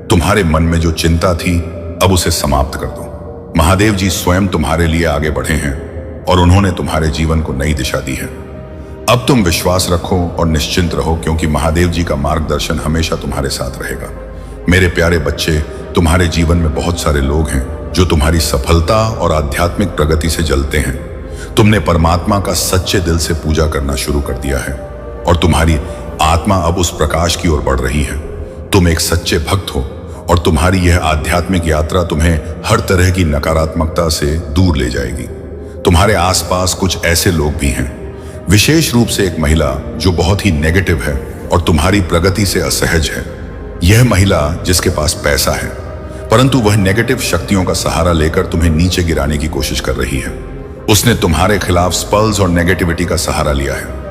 तुम्हारे मन में जो चिंता थी, अब उसे समाप्त कर दो। महादेव जी स्वयं तुम्हारे लिए आगे बढ़े हैं और उन्होंने तुम्हारे जीवन को नई दिशा दी है। अब तुम विश्वास रखो और निश्चिंत रहो, क्योंकि महादेव जी का मार्गदर्शन हमेशा तुम्हारे साथ रहेगा। मेरे प्यारे बच्चे, तुम्हारे जीवन में बहुत सारे लोग हैं जो तुम्हारी सफलता और आध्यात्मिक प्रगति से जलते हैं। तुमने परमात्मा का सच्चे दिल से पूजा करना शुरू कर दिया है और तुम्हारी आत्मा अब उस प्रकाश की ओर बढ़ रही है। तुम एक सच्चे भक्त हो और तुम्हारी यह आध्यात्मिक यात्रा तुम्हें हर तरह की नकारात्मकता से दूर ले जाएगी। तुम्हारे आसपास कुछ ऐसे लोग भी हैं, विशेष रूप से एक महिला जो बहुत ही नेगेटिव है और तुम्हारी प्रगति से असहज है। यह महिला जिसके पास पैसा है, परंतु वह नेगेटिव शक्तियों का सहारा लेकर तुम्हें नीचे गिराने की कोशिश कर रही है। उसने तुम्हारे खिलाफ स्पेल्स और नेगेटिविटी का सहारा लिया है।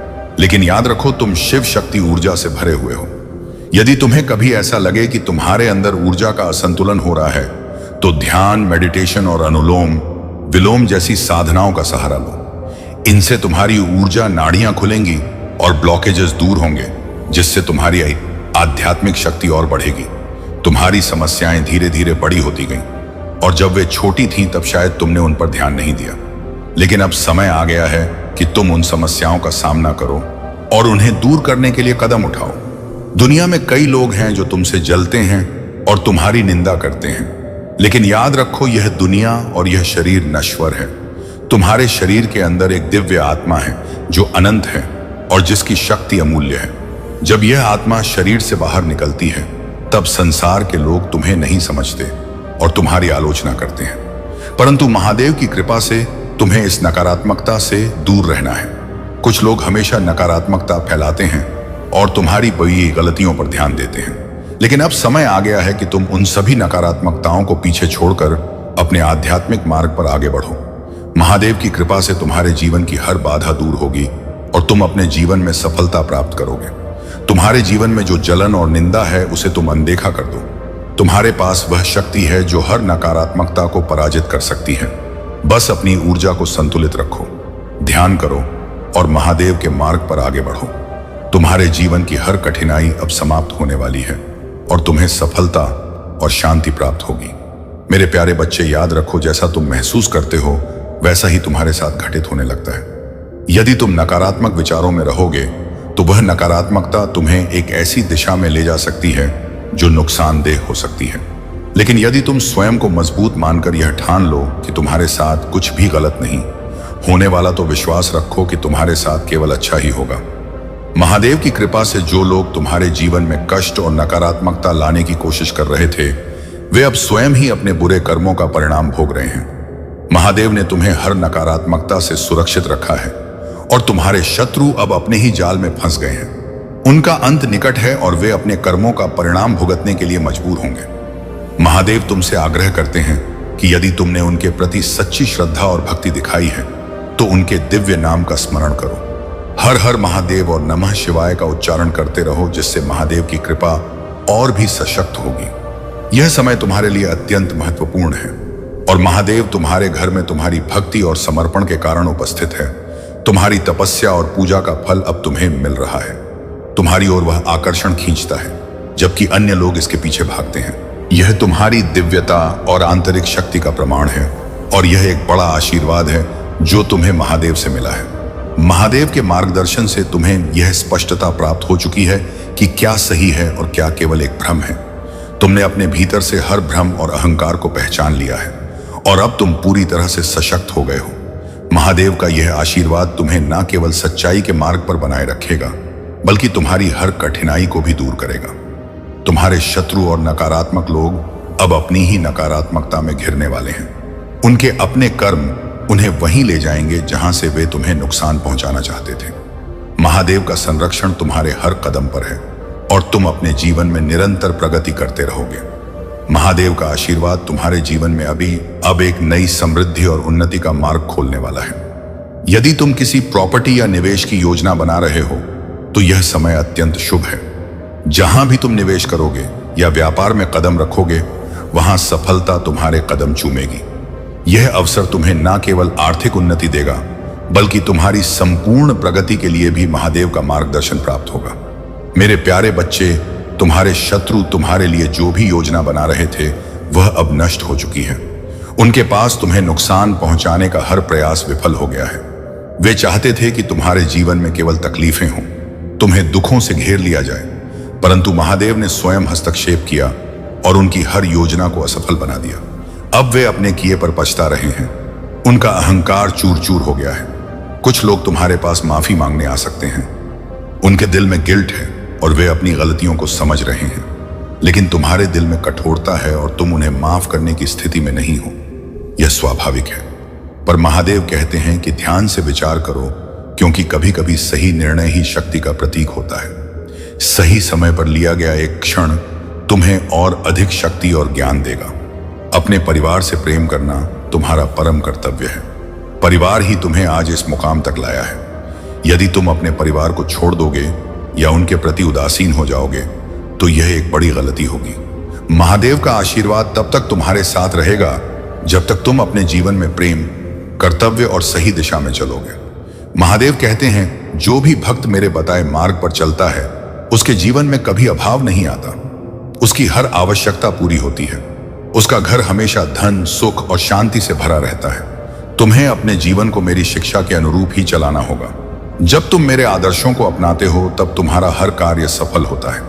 लेकिन याद रखो, तुम शिव शक्ति ऊर्जा से भरे हुए हो। यदि तुम्हें कभी ऐसा लगे कि तुम्हारे अंदर ऊर्जा का असंतुलन हो रहा है, तो ध्यान, मेडिटेशन और अनुलोम विलोम जैसी साधनाओं का सहारा लो। इनसे तुम्हारी ऊर्जा नाड़ियां खुलेंगी और ब्लॉकेजेस दूर होंगे, जिससे तुम्हारी आध्यात्मिक शक्ति और बढ़ेगी। तुम्हारी समस्याएं धीरे धीरे बड़ी होती गईं और जब वे छोटी थीं तब शायद तुमने उन पर ध्यान नहीं दिया। लेकिन अब समय आ गया है कि तुम उन समस्याओं का सामना करो और उन्हें दूर करने के लिए कदम उठाओ। दुनिया में कई लोग हैं जो तुमसे जलते हैं और तुम्हारी निंदा करते हैं, लेकिन याद रखो, यह दुनिया और यह शरीर नश्वर है। तुम्हारे शरीर के अंदर एक दिव्य आत्मा है जो अनंत है और जिसकी शक्ति अमूल्य है। जब यह आत्मा शरीर से बाहर निकलती है, तब संसार के लोग तुम्हें नहीं समझते और तुम्हारी आलोचना करते हैं, परंतु महादेव की कृपा से तुम्हें इस नकारात्मकता से दूर रहना है। कुछ लोग हमेशा नकारात्मकता फैलाते हैं और तुम्हारी बड़ी गलतियों पर ध्यान देते हैं, लेकिन अब समय आ गया है कि तुम उन सभी नकारात्मकताओं को पीछे छोड़कर अपने आध्यात्मिक मार्ग पर आगे बढ़ो। महादेव की कृपा से तुम्हारे जीवन की हर बाधा दूर होगी और तुम अपने जीवन में सफलता प्राप्त करोगे। तुम्हारे जीवन में जो जलन और निंदा है, उसे तुम अनदेखा कर दो। तुम्हारे पास वह शक्ति है जो हर नकारात्मकता को पराजित कर सकती है। बस अपनी ऊर्जा को संतुलित रखो, ध्यान करो और महादेव के मार्ग पर आगे बढ़ो। तुम्हारे जीवन की हर कठिनाई अब समाप्त होने वाली है और तुम्हें सफलता और शांति प्राप्त होगी। मेरे प्यारे बच्चे, याद रखो, जैसा तुम महसूस करते हो वैसा ही तुम्हारे साथ घटित होने लगता है। यदि तुम नकारात्मक विचारों में रहोगे तो वह नकारात्मकता तुम्हें एक ऐसी दिशा में ले जा सकती है जो नुकसानदेह हो सकती है। लेकिन यदि तुम स्वयं को मजबूत मानकर यह ठान लो कि तुम्हारे साथ कुछ भी गलत नहीं होने वाला, तो विश्वास रखो कि तुम्हारे साथ केवल अच्छा ही होगा। महादेव की कृपा से जो लोग तुम्हारे जीवन में कष्ट और नकारात्मकता लाने की कोशिश कर रहे थे, वे अब स्वयं ही अपने बुरे कर्मों का परिणाम भोग रहे हैं। महादेव ने तुम्हें हर नकारात्मकता से सुरक्षित रखा है और तुम्हारे शत्रु अब अपने ही जाल में फंस गए हैं। उनका अंत निकट है और वे अपने कर्मों का परिणाम भुगतने के लिए मजबूर होंगे। महादेव तुमसे आग्रह करते हैं कि यदि तुमने उनके प्रति सच्ची श्रद्धा और भक्ति दिखाई है तो उनके दिव्य नाम का स्मरण करो। हर हर महादेव और नमः शिवाय का उच्चारण करते रहो, जिससे महादेव की कृपा और भी सशक्त होगी। यह समय तुम्हारे लिए अत्यंत महत्वपूर्ण है और महादेव तुम्हारे घर में तुम्हारी भक्ति और समर्पण के कारण उपस्थित है। तुम्हारी तपस्या और पूजा का फल अब तुम्हें मिल रहा है। तुम्हारी ओर वह आकर्षण खींचता है, जबकि अन्य लोग इसके पीछे भागते हैं। यह तुम्हारी दिव्यता और आंतरिक शक्ति का प्रमाण है और यह एक बड़ा आशीर्वाद है जो तुम्हें महादेव से मिला है। महादेव के मार्गदर्शन से तुम्हें यह स्पष्टता प्राप्त हो चुकी है कि क्या सही है और क्या केवल एक भ्रम है। तुमने अपने भीतर से हर भ्रम और अहंकार को पहचान लिया है और अब तुम पूरी तरह से सशक्त हो गए हो। महादेव का यह आशीर्वाद तुम्हें न केवल सच्चाई के मार्ग पर बनाए रखेगा, बल्कि तुम्हारी हर कठिनाई को भी दूर करेगा। तुम्हारे शत्रु और नकारात्मक लोग अब अपनी ही नकारात्मकता में घिरने वाले हैं। उनके अपने कर्म उन्हें वहीं ले जाएंगे जहां से वे तुम्हें नुकसान पहुंचाना चाहते थे। महादेव का संरक्षण तुम्हारे हर कदम पर है और तुम अपने जीवन में निरंतर प्रगति करते रहोगे। महादेव का आशीर्वाद तुम्हारे जीवन में अब एक नई समृद्धि और उन्नति का मार्ग खोलने वाला है। यदि तुम किसी प्रॉपर्टी या निवेश की योजना बना रहे हो तो यह समय अत्यंत शुभ है। जहां भी तुम निवेश करोगे या व्यापार में कदम रखोगे, वहां सफलता तुम्हारे कदम चूमेगी। यह अवसर तुम्हें न केवल आर्थिक उन्नति देगा, बल्कि तुम्हारी संपूर्ण प्रगति के लिए भी महादेव का मार्गदर्शन प्राप्त होगा। मेरे प्यारे बच्चे, तुम्हारे शत्रु तुम्हारे लिए जो भी योजना बना रहे थे, वह अब नष्ट हो चुकी है। उनके पास तुम्हें नुकसान पहुंचाने का हर प्रयास विफल हो गया है। वे चाहते थे कि तुम्हारे जीवन में केवल तकलीफें हों, तुम्हें दुखों से घेर लिया जाए, परंतु महादेव ने स्वयं हस्तक्षेप किया और उनकी हर योजना को असफल बना दिया। अब वे अपने किए पर पछता रहे हैं। उनका अहंकार चूर चूर हो गया है। कुछ लोग तुम्हारे पास माफी मांगने आ सकते हैं। उनके दिल में गिल्ट है और वे अपनी गलतियों को समझ रहे हैं, लेकिन तुम्हारे दिल में कठोरता है और तुम उन्हें माफ करने की स्थिति में नहीं हो। यह स्वाभाविक है, पर महादेव कहते हैं कि ध्यान से विचार करो, क्योंकि कभी कभी सही निर्णय ही शक्ति का प्रतीक होता है। सही समय पर लिया गया एक क्षण तुम्हें और अधिक शक्ति और ज्ञान देगा। अपने परिवार से प्रेम करना तुम्हारा परम कर्तव्य है। परिवार ही तुम्हें आज इस मुकाम तक लाया है। यदि तुम अपने परिवार को छोड़ दोगे या उनके प्रति उदासीन हो जाओगे तो यह एक बड़ी गलती होगी। महादेव का आशीर्वाद तब तक तुम्हारे साथ रहेगा जब तक तुम अपने जीवन में प्रेम, कर्तव्य और सही दिशा में चलोगे। महादेव कहते हैं, जो भी भक्त मेरे बताए मार्ग पर चलता है उसके जीवन में कभी अभाव नहीं आता। उसकी हर आवश्यकता पूरी होती है। उसका घर हमेशा धन, सुख और शांति से भरा रहता है। तुम्हें अपने जीवन को मेरी शिक्षा के अनुरूप ही चलाना होगा। जब तुम मेरे आदर्शों को अपनाते हो तब तुम्हारा हर कार्य सफल होता है।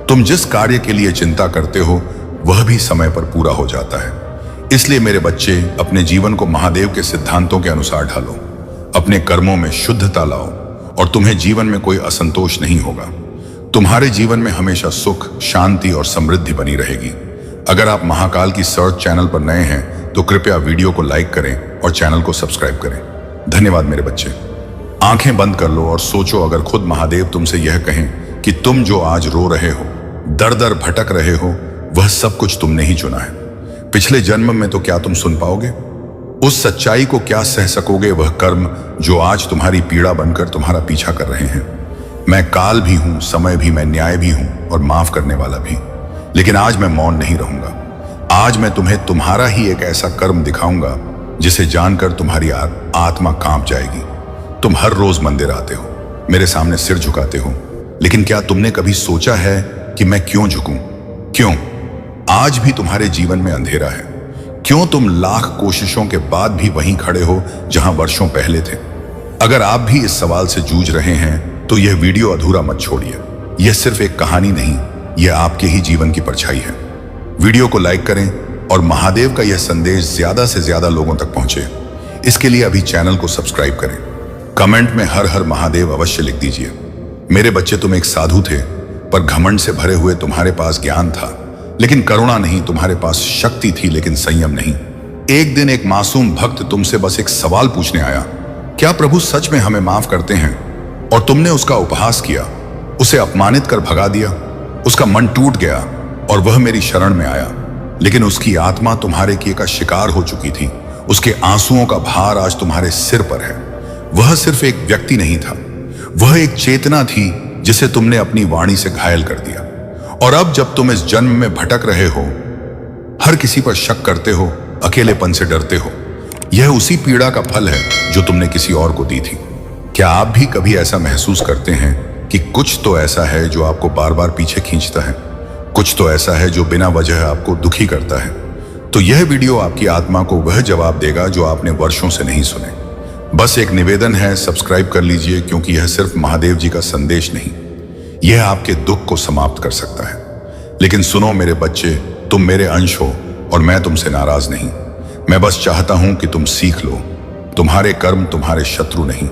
तुम जिस कार्य के लिए चिंता करते हो वह भी समय पर पूरा हो जाता है। इसलिए मेरे बच्चे, अपने जीवन को महादेव के सिद्धांतों के अनुसार ढालो। अपने कर्मों में शुद्धता लाओ और तुम्हें जीवन में कोई असंतोष नहीं होगा। तुम्हारे जीवन में हमेशा सुख, शांति और समृद्धि बनी रहेगी। अगर आप महाकाल की सर्च चैनल पर नए हैं तो कृपया वीडियो को लाइक करें और चैनल को सब्सक्राइब करें। धन्यवाद मेरे बच्चे। आंखें बंद कर लो और सोचो, अगर खुद महादेव तुमसे यह कहें कि तुम जो आज रो रहे हो, दर दर भटक रहे हो, वह सब कुछ तुमने ही चुना है। पिछले जन्म में तो क्या तुम सुन पाओगे? उस सच्चाई को क्या सह सकोगे? वह कर्म जो आज तुम्हारी पीड़ा बनकर तुम्हारा पीछा कर रहे हैं। मैं काल भी हूं, समय भी, मैं न्याय भी हूं और माफ करने वाला भी। लेकिन आज मैं मौन नहीं रहूंगा। आज मैं तुम्हें तुम्हारा ही एक ऐसा कर्म दिखाऊंगा जिसे जानकर तुम्हारी आत्मा कांप जाएगी। तुम हर रोज मंदिर आते हो, मेरे सामने सिर झुकाते हो, लेकिन क्या तुमने कभी सोचा है कि मैं क्यों झुकूं? क्यों आज भी तुम्हारे जीवन में अंधेरा है? क्यों तुम लाख कोशिशों के बाद भी वहीं खड़े हो जहां वर्षों पहले थे? अगर आप भी इस सवाल से जूझ रहे हैं तो यह वीडियो अधूरा मत छोड़िए। यह सिर्फ एक कहानी नहीं, यह आपके ही जीवन की परछाई है। वीडियो को लाइक करें और महादेव का यह संदेश ज्यादा से ज्यादा लोगों तक पहुंचे। इसके लिए अभी चैनल को सब्सक्राइब करें। कमेंट में हर हर महादेव अवश्य लिख दीजिए। मेरे बच्चे, तुम एक साधु थे, पर घमंड से भरे हुए तुम्हारे पास ज्ञान था, लेकिन करुणा नहीं। तुम्हारे पास शक्ति थी, लेकिन संयम नहीं। एक दिन एक मासूम भक्त तुमसे बस एक सवाल पूछने आया, क्या प्रभु सच में हमें माफ करते हैं? और तुमने उसका उपहास किया, उसे अपमानित कर भगा दिया। उसका मन टूट गया और वह मेरी शरण में आया, लेकिन उसकी आत्मा तुम्हारे किए का शिकार हो चुकी थी। उसके आंसुओं का भार आज तुम्हारे सिर पर है। वह सिर्फ एक व्यक्ति नहीं था, वह एक चेतना थी जिसे तुमने अपनी वाणी से घायल कर दिया। और अब जब तुम इस जन्म में भटक रहे हो, हर किसी पर शक करते हो, अकेलेपन से डरते हो, यह उसी पीड़ा का फल है जो तुमने किसी और को दी थी। क्या आप भी कभी ऐसा महसूस करते हैं कि कुछ तो ऐसा है जो आपको बार बार पीछे खींचता है? कुछ तो ऐसा है जो बिना वजह आपको दुखी करता है? तो यह वीडियो आपकी आत्मा को वह जवाब देगा जो आपने वर्षों से नहीं सुने। बस एक निवेदन है, सब्सक्राइब कर लीजिए, क्योंकि यह सिर्फ महादेव जी का संदेश नहीं, यह आपके दुख को समाप्त कर सकता है। लेकिन सुनो मेरे बच्चे, तुम मेरे अंश हो और मैं तुमसे नाराज नहीं। मैं बस चाहता हूं कि तुम सीख लो, तुम्हारे कर्म तुम्हारे शत्रु नहीं,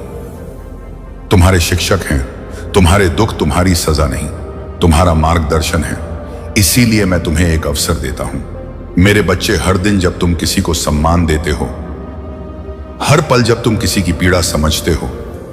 तुम्हारे शिक्षक हैं। तुम्हारे दुख तुम्हारी सजा नहीं, तुम्हारा मार्गदर्शन है। इसीलिए मैं तुम्हें एक अवसर देता हूं। मेरे बच्चे, हर दिन जब तुम किसी को सम्मान देते हो, हर पल जब तुम किसी की पीड़ा समझते हो,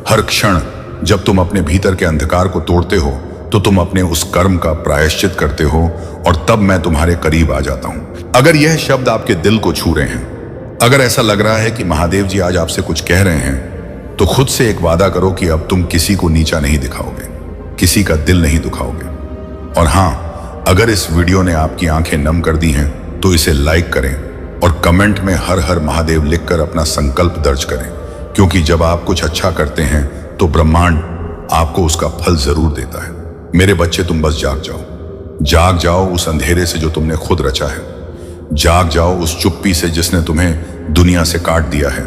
हर क्षण जब तुम अपने भीतर के अंधकार को तोड़ते हो, तो तुम अपने उस कर्म का प्रायश्चित करते हो और तब मैं तुम्हारे करीब आ जाता हूं। अगर यह शब्द आपके दिल को छू रहे हैं, अगर ऐसा लग रहा है कि महादेव जी आज आपसे कुछ कह रहे हैं, तो खुद से एक वादा करो कि अब तुम किसी को नीचा नहीं दिखाओगे, किसी का दिल नहीं दुखाओगे। और हां, अगर इस वीडियो ने आपकी आंखें नम कर दी हैं तो इसे लाइक करें और कमेंट में हर हर महादेव लिखकर अपना संकल्प दर्ज करें, क्योंकि जब आप कुछ अच्छा करते हैं तो ब्रह्मांड आपको उसका फल जरूर देता है। मेरे बच्चे, तुम बस जाग जाओ उस अंधेरे से जो तुमने खुद रचा है। जाग जाओ उस चुप्पी से जिसने तुम्हें दुनिया से काट दिया है।